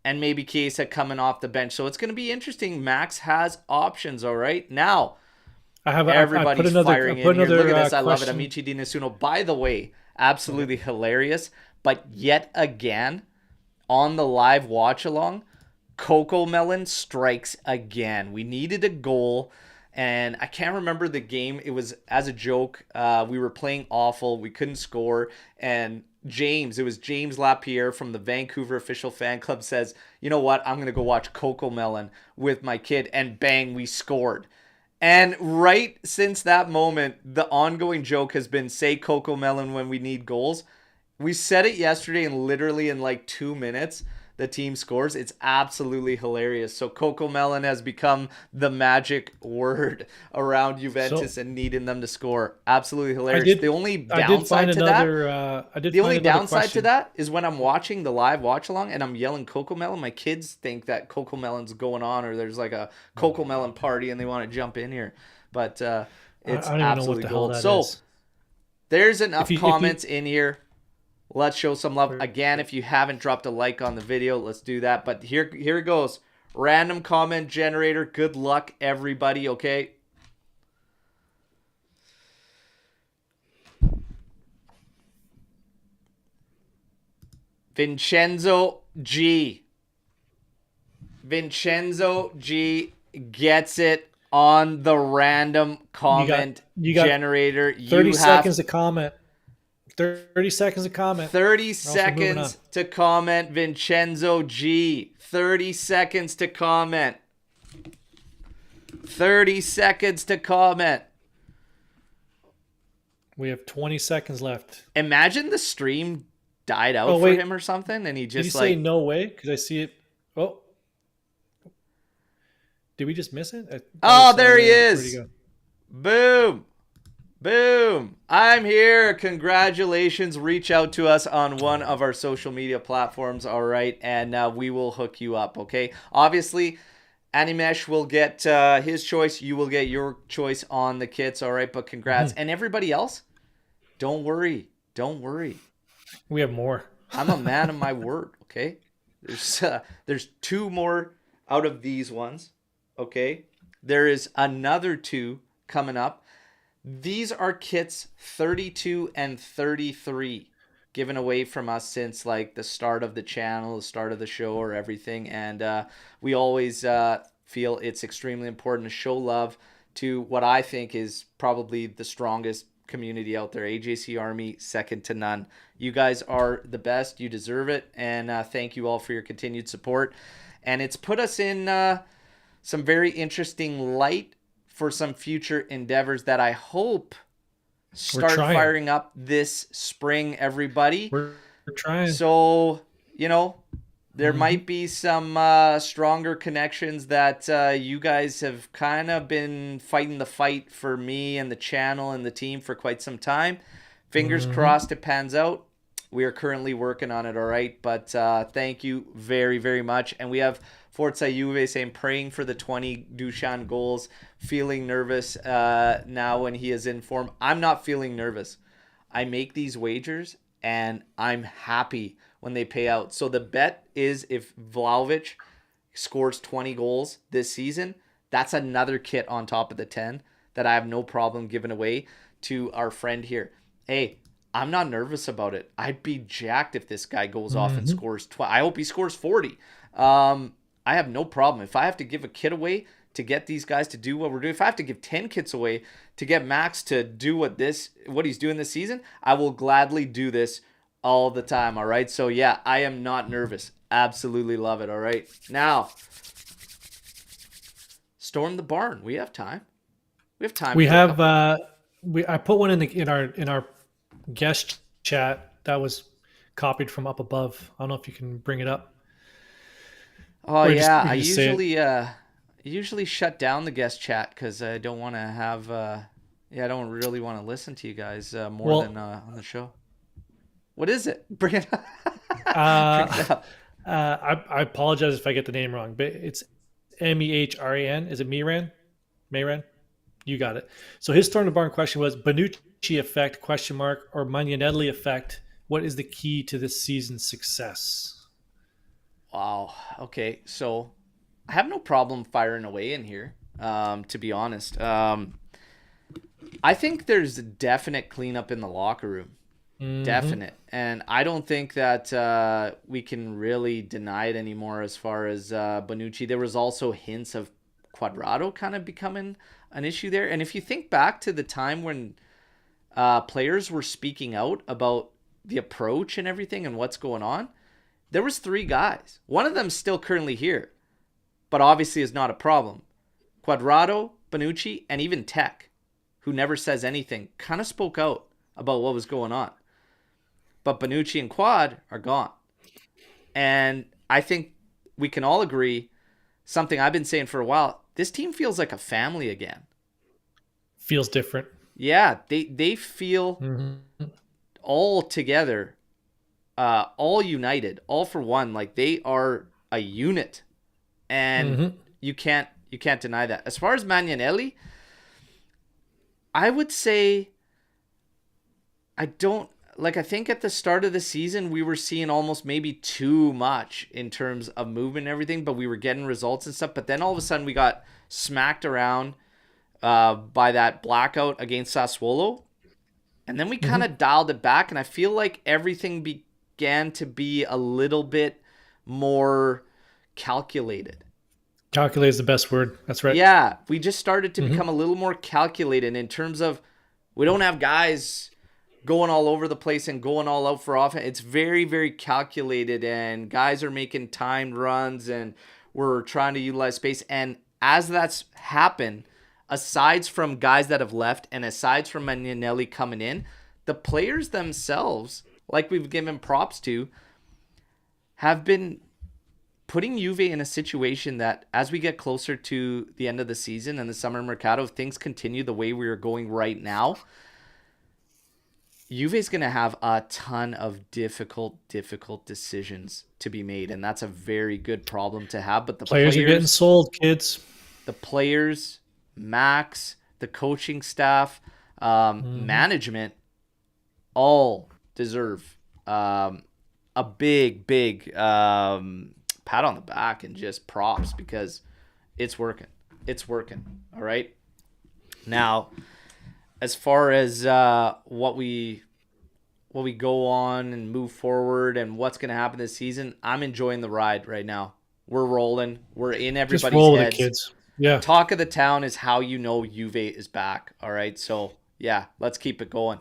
and maybe Chiesa coming off the bench. So it's going to be interesting. Max has options, all right? Now, everybody's firing in here. Look at this. I love it. Amici Di Nessuno. By the way, absolutely hilarious. But yet again, on the live watch along, Coco Melon strikes again. We needed a goal, and I can't remember the game. It was as a joke. We were playing awful. We couldn't score, and it was James Lapierre from the Vancouver official fan club says, "You know what? I'm going to go watch Coco Melon with my kid," and bang, we scored. And right since that moment, the ongoing joke has been say Coco Melon when we need goals. We said it yesterday, and literally in like 2 minutes, the team scores. It's absolutely hilarious. So Coco Melon has become the magic word around Juventus and needing them to score. Absolutely hilarious. The only downside to that is when I'm watching the live watch along and I'm yelling Coco Melon, my kids think that Coco Melon's going on or there's like a Coco Melon party and they want to jump in here. But it's absolutely gold. So there's enough comments in here. Let's show some love. Again, if you haven't dropped a like on the video, let's do that. But here it goes. Random comment generator. Good luck, everybody, okay? Vincenzo G. Vincenzo G gets it on the random comment generator. 30 seconds to comment. 30 seconds to comment. 30 seconds to comment, Vincenzo G. 30 seconds to comment. 30 seconds to comment. We have 20 seconds left. Imagine the stream died out for him or something, and he just Did he say no way? Because I see it. Oh. Did we just miss it? There he is. Boom. Boom. I'm here. Congratulations. Reach out to us on one of our social media platforms, all right? And we will hook you up, okay? Obviously, Animesh will get his choice. You will get your choice on the kits, all right? But congrats. And everybody else, don't worry. Don't worry. We have more. I'm a man of my word, okay? There's 2 more out of these ones, okay? There is another 2 coming up. These are kits 32 and 33 given away from us since like the start of the channel, the start of the show or everything. And we always feel it's extremely important to show love to what I think is probably the strongest community out there. AJC Army, second to none. You guys are the best. You deserve it. And thank you all for your continued support. And it's put us in some very interesting light for some future endeavors that I hope start firing up this spring, everybody. We're trying. So, there might be some stronger connections that you guys have kind of been fighting the fight for me and the channel and the team for quite some time. Fingers crossed it pans out. We are currently working on it, all right? But thank you very, very much. And we have Forza Juve saying, praying for the 20 Dusan goals, feeling nervous now when he is in form. I'm not feeling nervous. I make these wagers, and I'm happy when they pay out. So the bet is if Vlahović scores 20 goals this season, that's another kit on top of the 10 that I have no problem giving away to our friend here. Hey, I'm not nervous about it. I'd be jacked if this guy goes off and scores 20. I hope he scores 40. I have no problem. If I have to give a kit away to get these guys to do what we're doing, if I have to give 10 kits away to get Max to do what he's doing this season, I will gladly do this all the time, all right? So, yeah, I am not nervous. Absolutely love it, all right? Now, storm the barn. We have time. We have I put one in our guest chat that was copied from up above. I don't know if you can bring it up. Oh, yeah. I usually shut down the guest chat because I don't want to have I don't really want to listen to you guys more than on the show. What is it? Bring it up. I apologize if I get the name wrong, but it's Mehran. Is it Mehran? Mehran? You got it. So his Storm the Barn question was Bonucci effect, ? Or Magnanelli effect. What is the key to this season's success? Wow. Okay. So I have no problem firing away in here, to be honest. I think there's a definite cleanup in the locker room. Definite. And I don't think that we can really deny it anymore as far as Bonucci. There was also hints of Cuadrado kind of becoming an issue there. And if you think back to the time when players were speaking out about the approach and everything and what's going on, there was 3 guys. One of them's still currently here, but obviously is not a problem. Cuadrado, Bonucci, and even Tech, who never says anything, kind of spoke out about what was going on. But Bonucci and Quad are gone. And I think we can all agree, something I've been saying for a while, this team feels like a family again. Feels different. Yeah, they feel all together, all united, all for one. Like they are a unit. And you can't deny that. As far as Magnanelli, I would say I think at the start of the season, we were seeing almost maybe too much in terms of movement and everything, but we were getting results and stuff. But then all of a sudden we got smacked around by that blackout against Sassuolo. And then we kind of dialed it back. And I feel like everything began to be a little bit more calculated. Calculate is the best word. That's right. Yeah. We just started to become a little more calculated in terms of we don't have guys going all over the place and going all out for offense. It's very, very calculated, and guys are making timed runs, and we're trying to utilize space. And as that's happened, aside from guys that have left and aside from Magnanelli coming in, the players themselves, like we've given props to, have been putting Juve in a situation that as we get closer to the end of the season and the summer mercado, if things continue the way we are going right now, Juve's going to have a ton of difficult decisions to be made, and that's a very good problem to have. But the players are getting sold, kids. The players, Max, the coaching staff, management, all deserve a big pat on the back and just props because it's working. It's working. All right. Now, as far as what we go on and move forward and what's going to happen this season, I'm enjoying the ride right now. We're rolling. We're in everybody's roll heads. With it, kids. Yeah. Talk of the town is how you know Juve is back. All right. So Yeah, let's keep it going.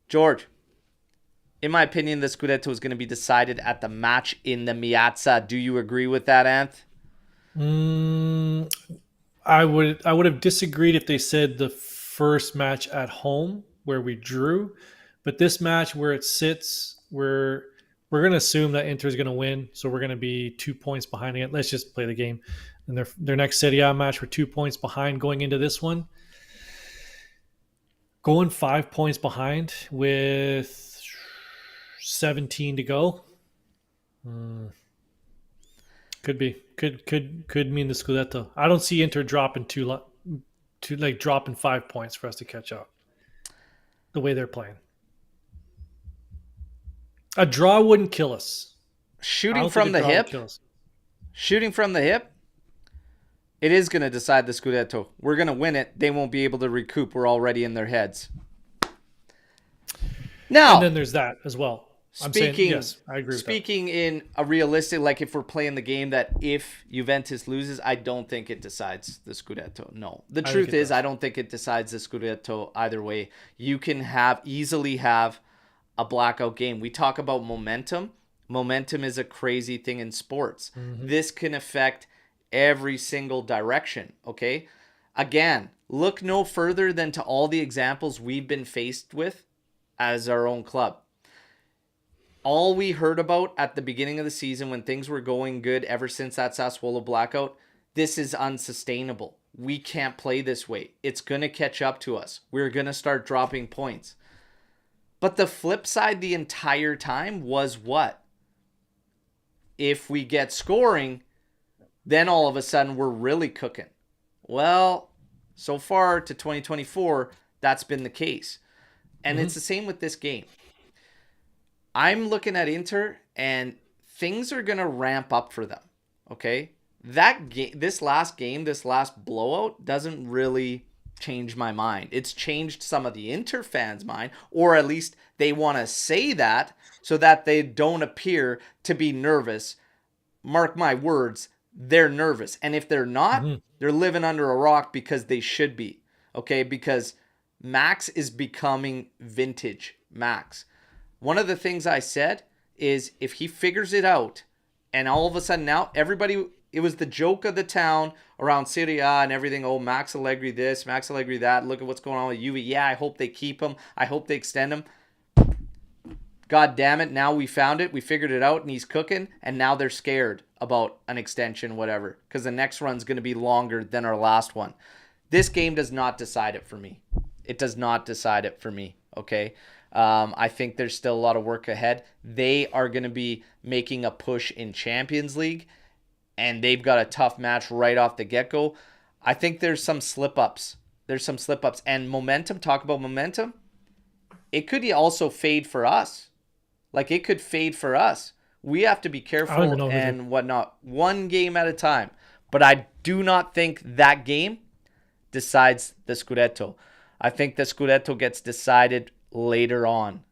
George, in my opinion, the Scudetto is going to be decided at the match in the Miazza. Do you agree with that, Anth? I would have disagreed if they said the first match at home where we drew, but this match where it sits, we're going to assume that Inter is going to win, so we're going to be 2 points behind it. Let's just play the game. And their next Serie A match, we're 2 points behind going into this one. Going 5 points behind with 17 to go. Could mean the Scudetto. I don't see Inter dropping dropping 5 points for us to catch up. The way they're playing, a draw wouldn't kill us. Shooting from the hip, it is going to decide the Scudetto. We're going to win it. They won't be able to recoup. We're already in their heads. Now, and then there's that as well. Yes, I agree with speaking in a realistic, like if we're playing the game that if Juventus loses, I don't think it decides the Scudetto. No. The truth is, I don't think it decides the Scudetto either way. You can easily have a blackout game. We talk about momentum. Momentum is a crazy thing in sports. Mm-hmm. This can affect every single direction, okay? Again, look no further than to all the examples we've been faced with as our own club. All we heard about at the beginning of the season when things were going good ever since that Sassuolo blackout, this is unsustainable. We can't play this way. It's going to catch up to us. We're going to start dropping points. But the flip side the entire time was what? If we get scoring, then all of a sudden we're really cooking. Well, so far to 2024, that's been the case. And it's the same with this game. I'm looking at Inter, and things are going to ramp up for them, okay? This last blowout doesn't really change my mind. It's changed some of the Inter fans' mind, or at least they want to say that so that they don't appear to be nervous. Mark my words, they're nervous. And if they're not, they're living under a rock because they should be, okay? Because Max is becoming vintage Max. One of the things I said is if he figures it out and all of a sudden now it was the joke of the town around Serie A and everything. Oh, Max Allegri this, Max Allegri that. Look at what's going on with Juve. Yeah, I hope they keep him. I hope they extend him. God damn it. Now we found it. We figured it out and he's cooking. And now they're scared about an extension, whatever. Because the next run's going to be longer than our last one. This game does not decide it for me. It does not decide it for me. Okay. I think there's still a lot of work ahead. They are going to be making a push in Champions League, and they've got a tough match right off the get-go. I think there's some slip-ups. And momentum, talk about momentum, it could also fade for us. Like, it could fade for us. We have to be careful and whatnot. One game at a time. But I do not think that game decides the Scudetto. I think the Scudetto gets decided later on,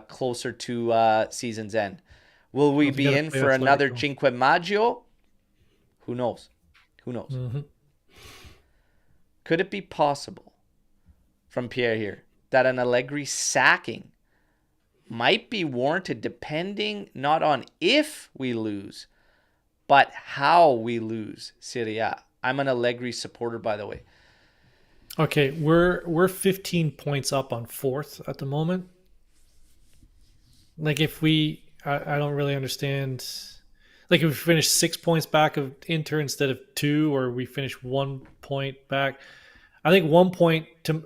closer to season's end. Will we be in for another Cinque Maggio? Who knows? Mm-hmm. Could it be possible, from Pierre here, that an Allegri sacking might be warranted depending not on if we lose, but how we lose Serie A? I'm an Allegri supporter, by the way. Okay, we're 15 points up on fourth at the moment. Like I don't really understand. Like if we finish 6 points back of Inter instead of 2, or we finish 1 point back. I think 1 point to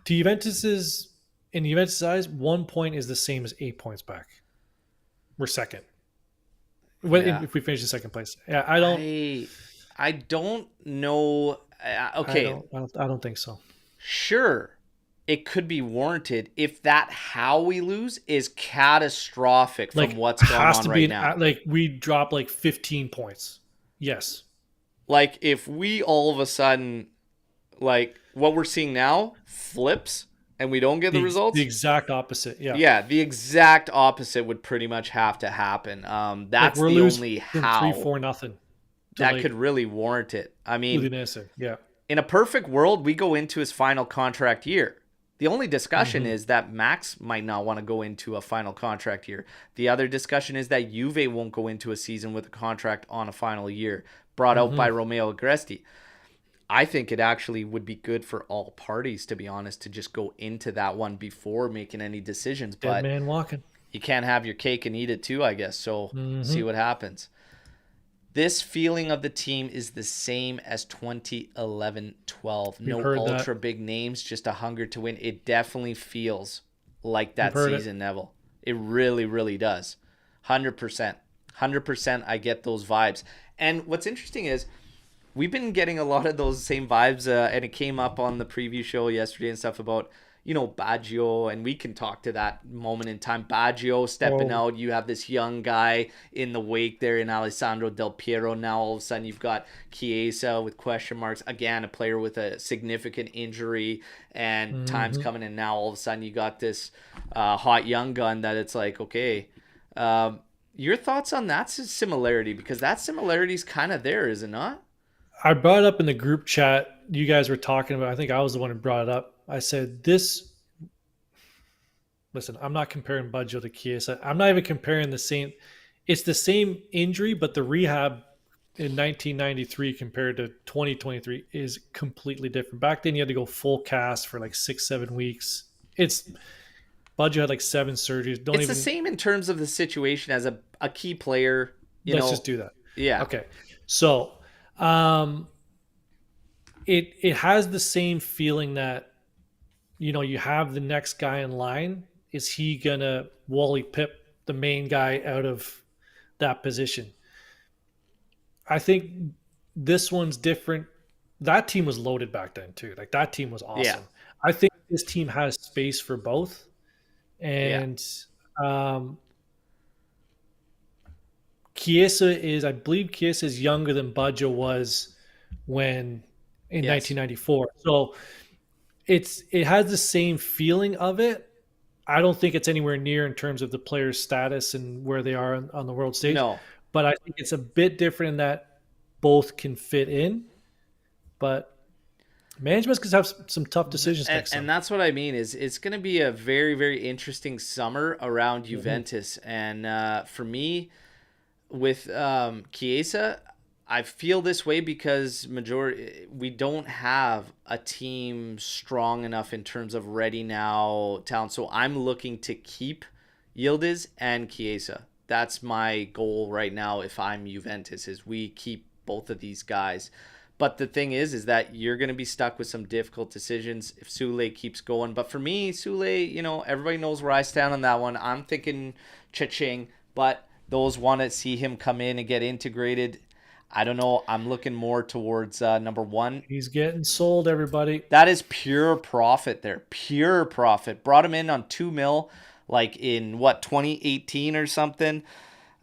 Juventus's, in Juventus' eyes, 1 point is the same as 8 points back. We're second. If we finish in second place. Yeah, I don't know. Okay. I don't think so. Sure, it could be warranted if that how we lose is catastrophic from what's going on right now. Like we drop like 15 points. Yes. Like if we all of a sudden, like what we're seeing now, flips and we don't get the results. The exact opposite. Yeah. Yeah, the exact opposite would pretty much have to happen. That's the only how. 3-4-0. That could really warrant it. I mean, yeah. In a perfect world, we go into his final contract year. The only discussion is that Max might not want to go into a final contract year. The other discussion is that Juve won't go into a season with a contract on a final year, brought out by Romeo Agresti. I think it actually would be good for all parties, to be honest, to just go into that one before making any decisions. Dead But man walking. you can't have your cake and eat it too, I guess. So see what happens. This feeling of the team is the same as 2011-12. No ultra big names, just a hunger to win. It definitely feels like that season, Neville. It really, really does. 100%. 100% I get those vibes. And what's interesting is we've been getting a lot of those same vibes, and it came up on the preview show yesterday and stuff about, Baggio, and we can talk to that moment in time. Baggio stepping out. You have this young guy in the wake there in Alessandro Del Piero. Now all of a sudden you've got Chiesa with question marks. Again, a player with a significant injury and time's coming in. Now all of a sudden you got this hot young gun that it's like, okay, your thoughts on that similarity? Because that similarity is kind of there, is it not? I brought it up in the group chat. You guys were talking about, I think I was the one who brought it up. I said, listen, I'm not comparing Baggio to Chiesa. I'm not even comparing the same. It's the same injury, but the rehab in 1993 compared to 2023 is completely different. Back then, you had to go full cast for like 6-7 weeks. Baggio had like 7 surgeries. It's the same in terms of the situation as a key player. Let's just do that. Yeah. Okay. So it has the same feeling that, you have the next guy in line. Is he going to Wally Pip the main guy out of that position? I think this one's different. That team was loaded back then too. Like that team was awesome. Yeah. I think this team has space for both. And I believe Chiesa is younger than Baggio was when in 1994. So it has the same feeling of it. I don't think it's anywhere near in terms of the player's status and where they are on the world stage. No. But I think it's a bit different in that both can fit in. But management's going to have some tough decisions next time. And that's what I mean is it's going to be a very, very interesting summer around Juventus. And for me, with Chiesa, I feel this way because we don't have a team strong enough in terms of ready now talent. So I'm looking to keep Yildiz and Chiesa. That's my goal right now if I'm Juventus, is we keep both of these guys. But the thing is that you're going to be stuck with some difficult decisions if Sule keeps going. But for me, Sule, everybody knows where I stand on that one. I'm thinking cha-ching, but those want to see him come in and get integrated. I don't know. I'm looking more towards number one. He's getting sold, everybody. That is pure profit there. Pure profit. Brought him in on $2 million, like in 2018 or something.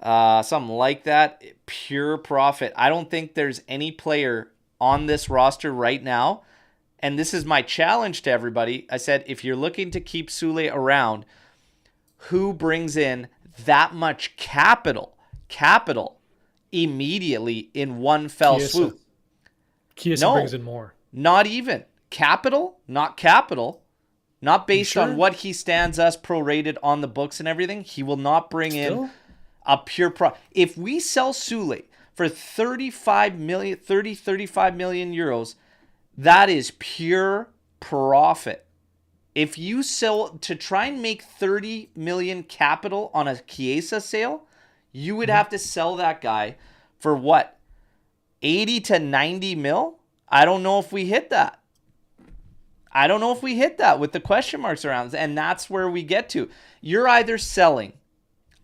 Something like that. Pure profit. I don't think there's any player on this roster right now. And this is my challenge to everybody. I said, if you're looking to keep Sule around, who brings in that much capital immediately in one fell swoop? Chiesa brings in more. Not even. Not based on what he stands us prorated on the books and everything. He will not bring in a pure If we sell Sule for 35 million euros, that is pure profit. If you sell to try and make 30 million capital on a Chiesa sale, you would have to sell that guy for what? 80 to 90 mil? I don't know if we hit that. With the question marks around. And that's where we get to. You're either selling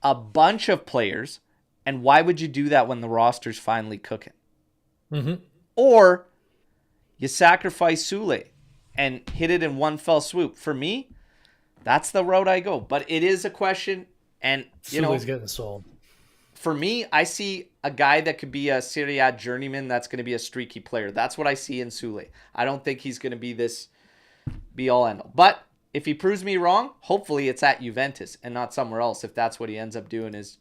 a bunch of players, and why would you do that when the roster's finally cooking? Or you sacrifice Sule and hit it in one fell swoop. For me, that's the road I go. But it is a question, and Sule's getting sold. For me, I see a guy that could be a Serie A journeyman that's going to be a streaky player. That's what I see in Sule. I don't think he's going to be this be-all, end-all. But if he proves me wrong, hopefully it's at Juventus and not somewhere else if that's what he ends up doing, is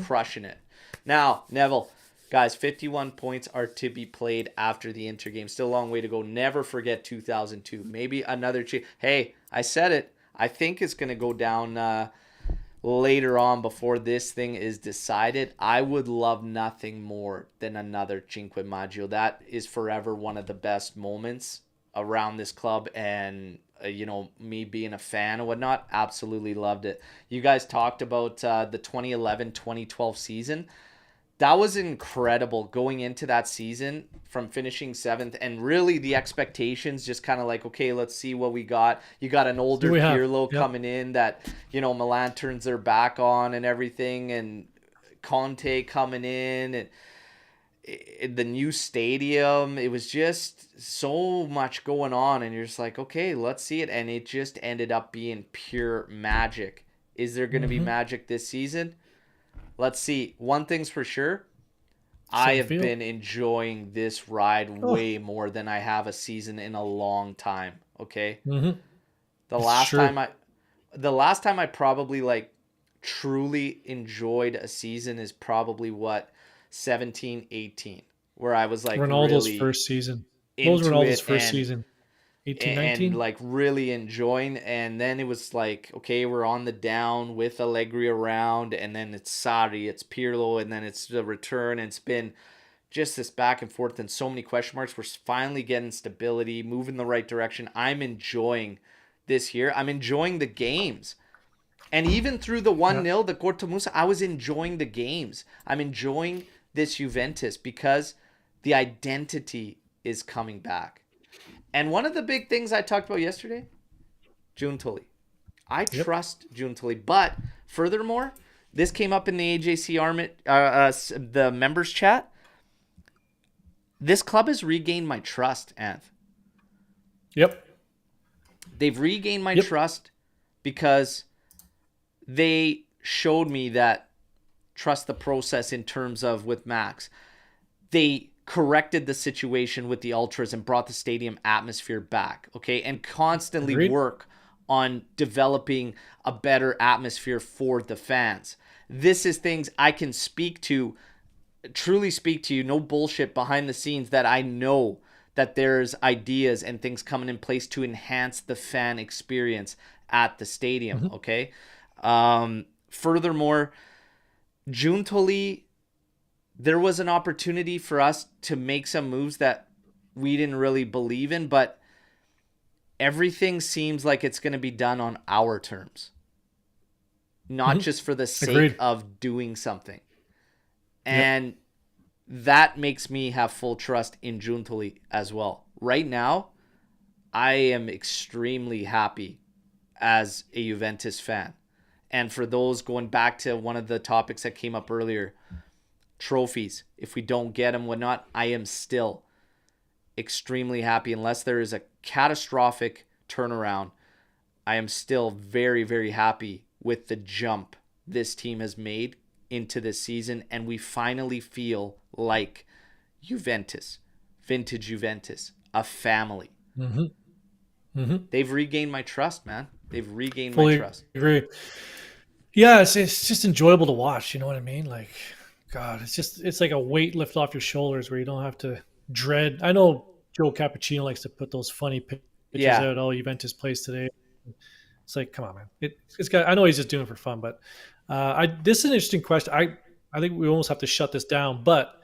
crushing it. Now, Neville, Guys, 51 points are to be played after the Inter game. Still a long way to go. Never forget 2002. Maybe another Hey, I said it. I think it's going to go down later on before this thing is decided. I would love nothing more than another Cinque Maggio. That is forever one of the best moments around this club, and me being a fan and whatnot, absolutely loved it. You guys talked about the 2011-2012 season. That was incredible going into that season, from finishing seventh, and really the expectations just kind of like, okay, let's see what we got. You got an older Pirlo coming in that, Milan turns their back on and everything, and Conte coming in, and the new stadium. It was just so much going on, and you're just like, okay, let's see it. And it just ended up being pure magic. Is there going to be magic this season? Let's see. One thing's for sure. I have been enjoying this ride way more than I have a season in a long time. Okay. Mm-hmm. The last time I probably like truly enjoyed a season is probably 17-18, where I was like Ronaldo's really first season. What was Ronaldo's first season? 18-19? And like really enjoying. And then it was like, okay, we're on the down with Allegri around, and then it's Sarri, it's Pirlo, and then it's the return. And it's been just this back and forth and so many question marks. We're finally getting stability, moving the right direction. I'm enjoying this year. I'm enjoying the games. And even through the 1-0, the Cortomusa, I was enjoying the games. I'm enjoying this Juventus because the identity is coming back. And one of the big things I talked about yesterday, Giuntoli. I trust Giuntoli. But furthermore, this came up in the AJC the members chat. This club has regained my trust, Anth. Yep. They've regained my trust because they showed me that trust the process in terms of with Max. They corrected the situation with the Ultras and brought the stadium atmosphere back, okay? And constantly work on developing a better atmosphere for the fans. This is things I can speak to, truly speak to you, no bullshit behind the scenes, that I know that there's ideas and things coming in place to enhance the fan experience at the stadium, okay? Furthermore, Giuntoli, there was an opportunity for us to make some moves that we didn't really believe in, but everything seems like it's going to be done on our terms, not just for the sake of doing something. And that makes me have full trust in Giuntoli as well. Right now, I am extremely happy as a Juventus fan. And for those, going back to one of the topics that came up earlier, trophies, if we don't get them, whatnot, I am still extremely happy. Unless there is a catastrophic turnaround, I am still very, very happy with the jump this team has made into this season. And we finally feel like Juventus, vintage Juventus, a family. They've regained my trust, man. They've regained my trust. Agree. Yeah, it's just enjoyable to watch. You know what I mean? Like, God, it's like a weight lift off your shoulders where you don't have to dread. I know Joe Cappuccino likes to put those funny pictures out. Oh, Juventus plays today. It's like, come on, man. It's got. I know he's just doing it for fun, but this is an interesting question. I think we almost have to shut this down. But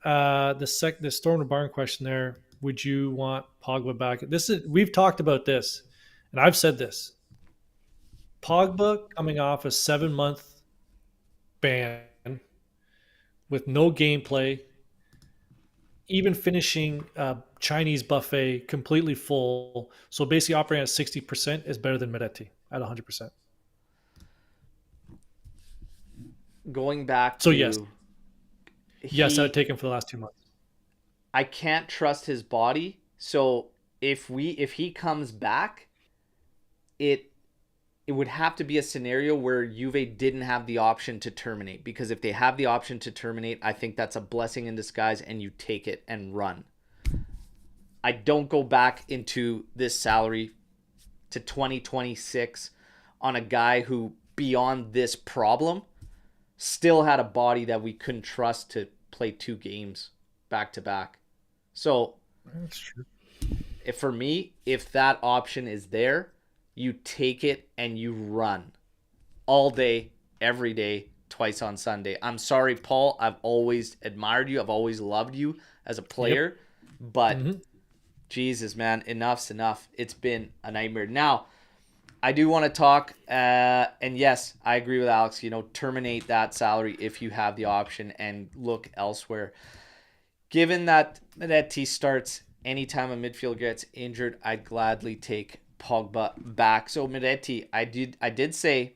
the Storm the Barn question there. Would you want Pogba back? We've talked about this, and I've said this. Pogba coming off a 7-month ban with no gameplay, even finishing a Chinese buffet completely full. So basically operating at 60% is better than Meretti at 100%. Going back to... So yes, I would take him for the last 2 months. I can't trust his body. So if he comes back, it would have to be a scenario where Juve didn't have the option to terminate. Because if they have the option to terminate, I think that's a blessing in disguise, and you take it and run. I don't go back into this salary to 2026 on a guy who, beyond this problem, still had a body that we couldn't trust to play 2 games back to back. So That's true. for me, if that option is there, you take it and you run all day, every day, twice on Sunday. I'm sorry, Paul. I've always admired you. I've always loved you as a player. Yep. But Jesus, man, enough's enough. It's been a nightmare. Now, I do want to talk, and yes, I agree with Alex, terminate that salary if you have the option and look elsewhere. Given that Miretti starts anytime a midfielder gets injured, I'd gladly take Pogba back. So Miretti, I did say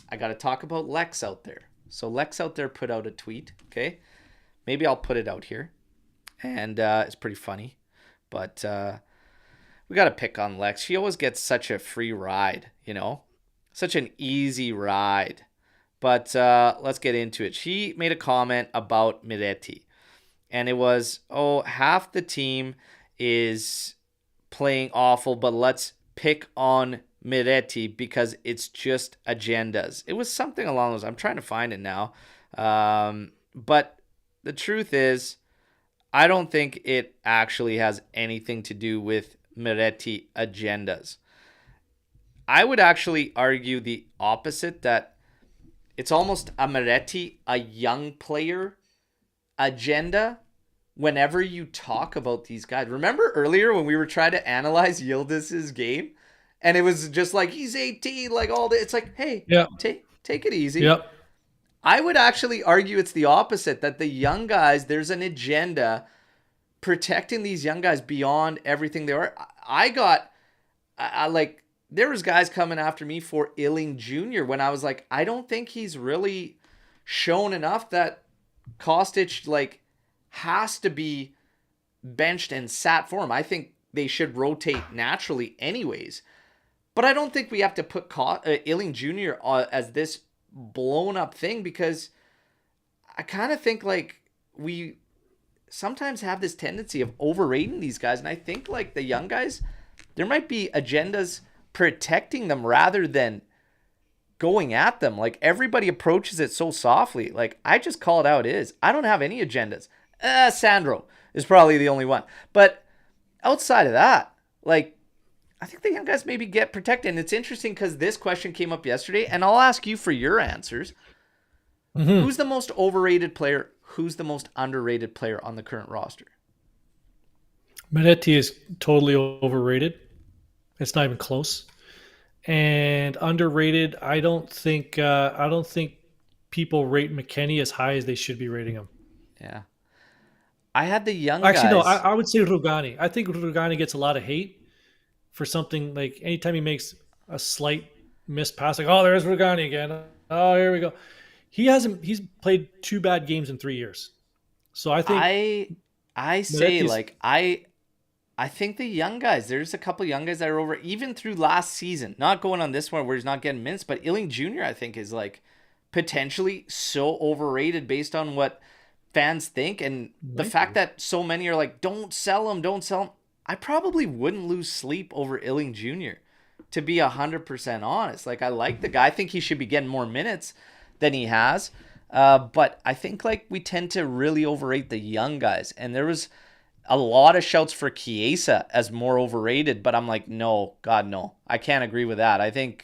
I got to talk about Lex out there. So Lex out there put out a tweet, okay? Maybe I'll put it out here. And it's pretty funny. But we got to pick on Lex. She always gets such a free ride, Such an easy ride. But let's get into it. She made a comment about Miretti. And it was, half the team is playing awful, but let's pick on Miretti because it's just agendas. It was something along those. I'm trying to find it now. But the truth is, I don't think it actually has anything to do with Miretti agendas. I would actually argue the opposite, that it's almost a Miretti, a young player agenda whenever you talk about these guys. Remember earlier when we were trying to analyze Yildiz's game? And it was just like, he's 18, like all that. It's like, hey, take it easy. Yep. I would actually argue it's the opposite, that the young guys, there's an agenda protecting these young guys beyond everything they are. There was guys coming after me for Illing Jr. when I was like, I don't think he's really shown enough that Kostic has to be benched and sat for him. I think they should rotate naturally anyways. But I don't think we have to put Illing Jr. As this blown up thing, because I kind of think we sometimes have this tendency of overrating these guys. And I think the young guys, there might be agendas protecting them rather than going at them. Everybody approaches it so softly. I just call it how it is. I don't have any agendas. Sandro is probably the only one. But outside of that, I think the young guys maybe get protected. And it's interesting because this question came up yesterday, and I'll ask you for your answers. Mm-hmm. Who's the most overrated player? Who's the most underrated player on the current roster? Miretti is totally overrated. It's not even close. And underrated, I don't think people rate McKennie as high as they should be rating him. Yeah. I had the young guys. Actually, no, I would say Rugani. I think Rugani gets a lot of hate for something anytime he makes a slight missed pass, there's Rugani again. Oh, here we go. He's played 2 bad games in 3 years. So I think I think the young guys, there's a couple young guys that are over, even through last season, not going on this one where he's not getting minutes, but Illing Jr. I think is potentially so overrated based on what fans think. And the fact that so many are don't sell him. I probably wouldn't lose sleep over Illing Jr., to be 100% honest. I like the guy. I think he should be getting more minutes than he has. But I think we tend to really overrate the young guys. And there was a lot of shouts for Chiesa as more overrated, but I'm no, God, no. I can't agree with that. I think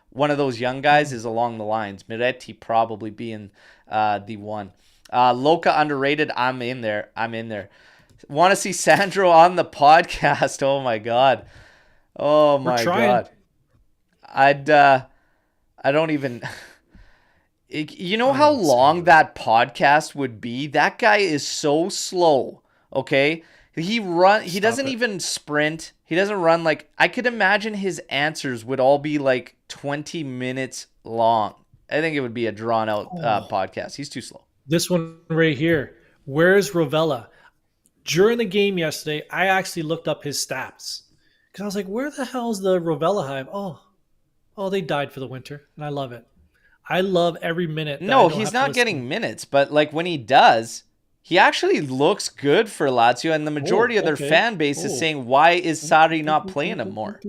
one of those young guys is along the lines. Miretti probably being the one. Luca underrated. I'm in there. Want to see Sandro on the podcast? Oh my God. I don't even. You know how long that podcast would be? That guy is so slow. Okay, he doesn't even sprint. He doesn't run. I could imagine his answers would all be 20 minutes long. I think it would be a drawn out podcast. He's too slow. This one right here. Where's Rovella? During the game yesterday, I actually looked up his stats because I was where the hell's the Rovella hive? Oh, they died for the winter, and I love it. I love every minute. No, he's not getting minutes, but when he does, he actually looks good for Lazio, and the majority of their fan base is saying, why is Sarri not playing him more?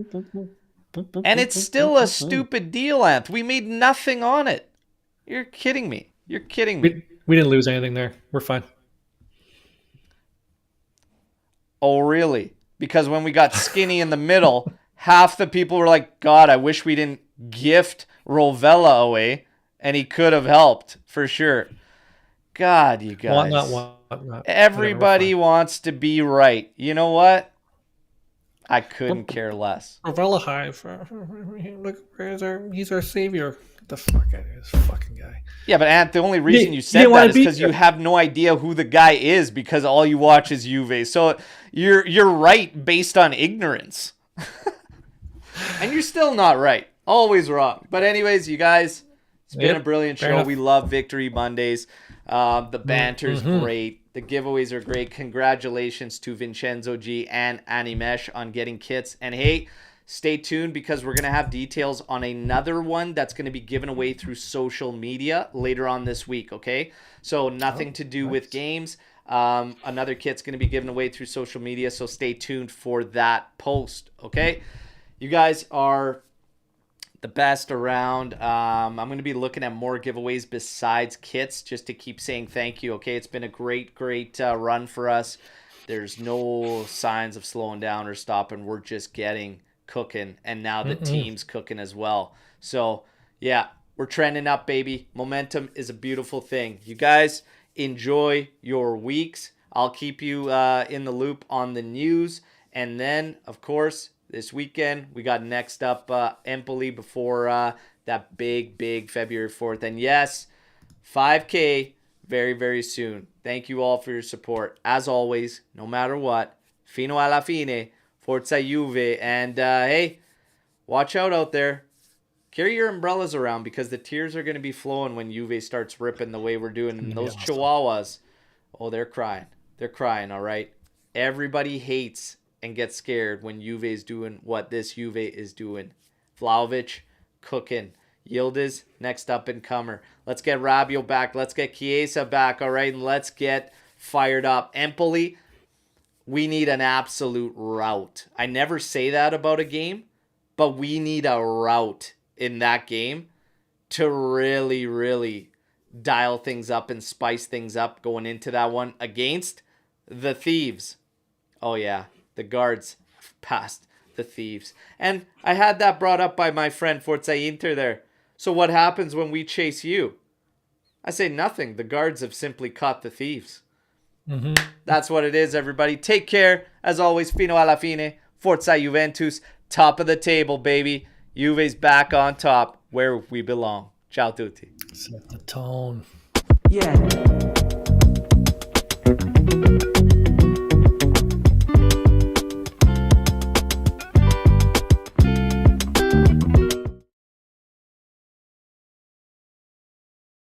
And it's still a stupid deal, Anth. We made nothing on it. You're kidding me. We didn't lose anything there. We're fine. Oh, really? Because when we got skinny in the middle, half the people were like, God, I wish we didn't gift Rovella away, and he could have helped for sure. God, you guys. Whatnot. Everybody wants to be right. You know what? I couldn't care less. Rovella Hive. Look, he's our savior. Get the fuck out of here, this fucking guy. Yeah, but Ant, the only reason you said that is because you have no idea who the guy is because all you watch is Juve. So you're right based on ignorance. And you're still not right. Always wrong. But anyways, you guys, it's been a brilliant show. Enough. We love Victory Mondays. The banter's great. The giveaways are great. Congratulations to Vincenzo G and Animesh on getting kits. And hey, stay tuned because we're going to have details on another one that's going to be given away through social media later on this week, okay? So nothing to do with games. Another kit's going to be given away through social media, so stay tuned for that post, okay? You guys are the best around. I'm going to be looking at more giveaways besides kits just to keep saying thank you, okay? It's been a great run for us. There's no signs of slowing down or stopping. We're just getting cooking, and now the team's cooking as well. So, yeah, we're trending up, baby. Momentum is a beautiful thing. You guys enjoy your weeks. I'll keep you in the loop on the news. And then, of course, this weekend, we got next up Empoli before that big February 4th. And yes, 5K very, very soon. Thank you all for your support. As always, no matter what, fino alla fine, Forza Juve. And hey, watch out there. Carry your umbrellas around because the tears are going to be flowing when Juve starts ripping the way we're doing. And those Chihuahuas, oh, they're crying. They're crying, all right? Everybody hates and get scared when Juve is doing what this Juve is doing. Vlahović, cooking. Yildiz, next up and comer. Let's get Rabiot back. Let's get Chiesa back, all right? And let's get fired up. Empoli, we need an absolute rout. I never say that about a game, but we need a rout in that game to really dial things up and spice things up going into that one against the Thieves. Oh, yeah. The guards passed the Thieves. And I had that brought up by my friend Forza Inter there. So what happens when we chase you? I say nothing. The guards have simply caught the Thieves. That's what it is, everybody. Take care. As always, fino alla fine. Forza Juventus. Top of the table, baby. Juve's back on top where we belong. Ciao tutti. Set the tone. Yeah.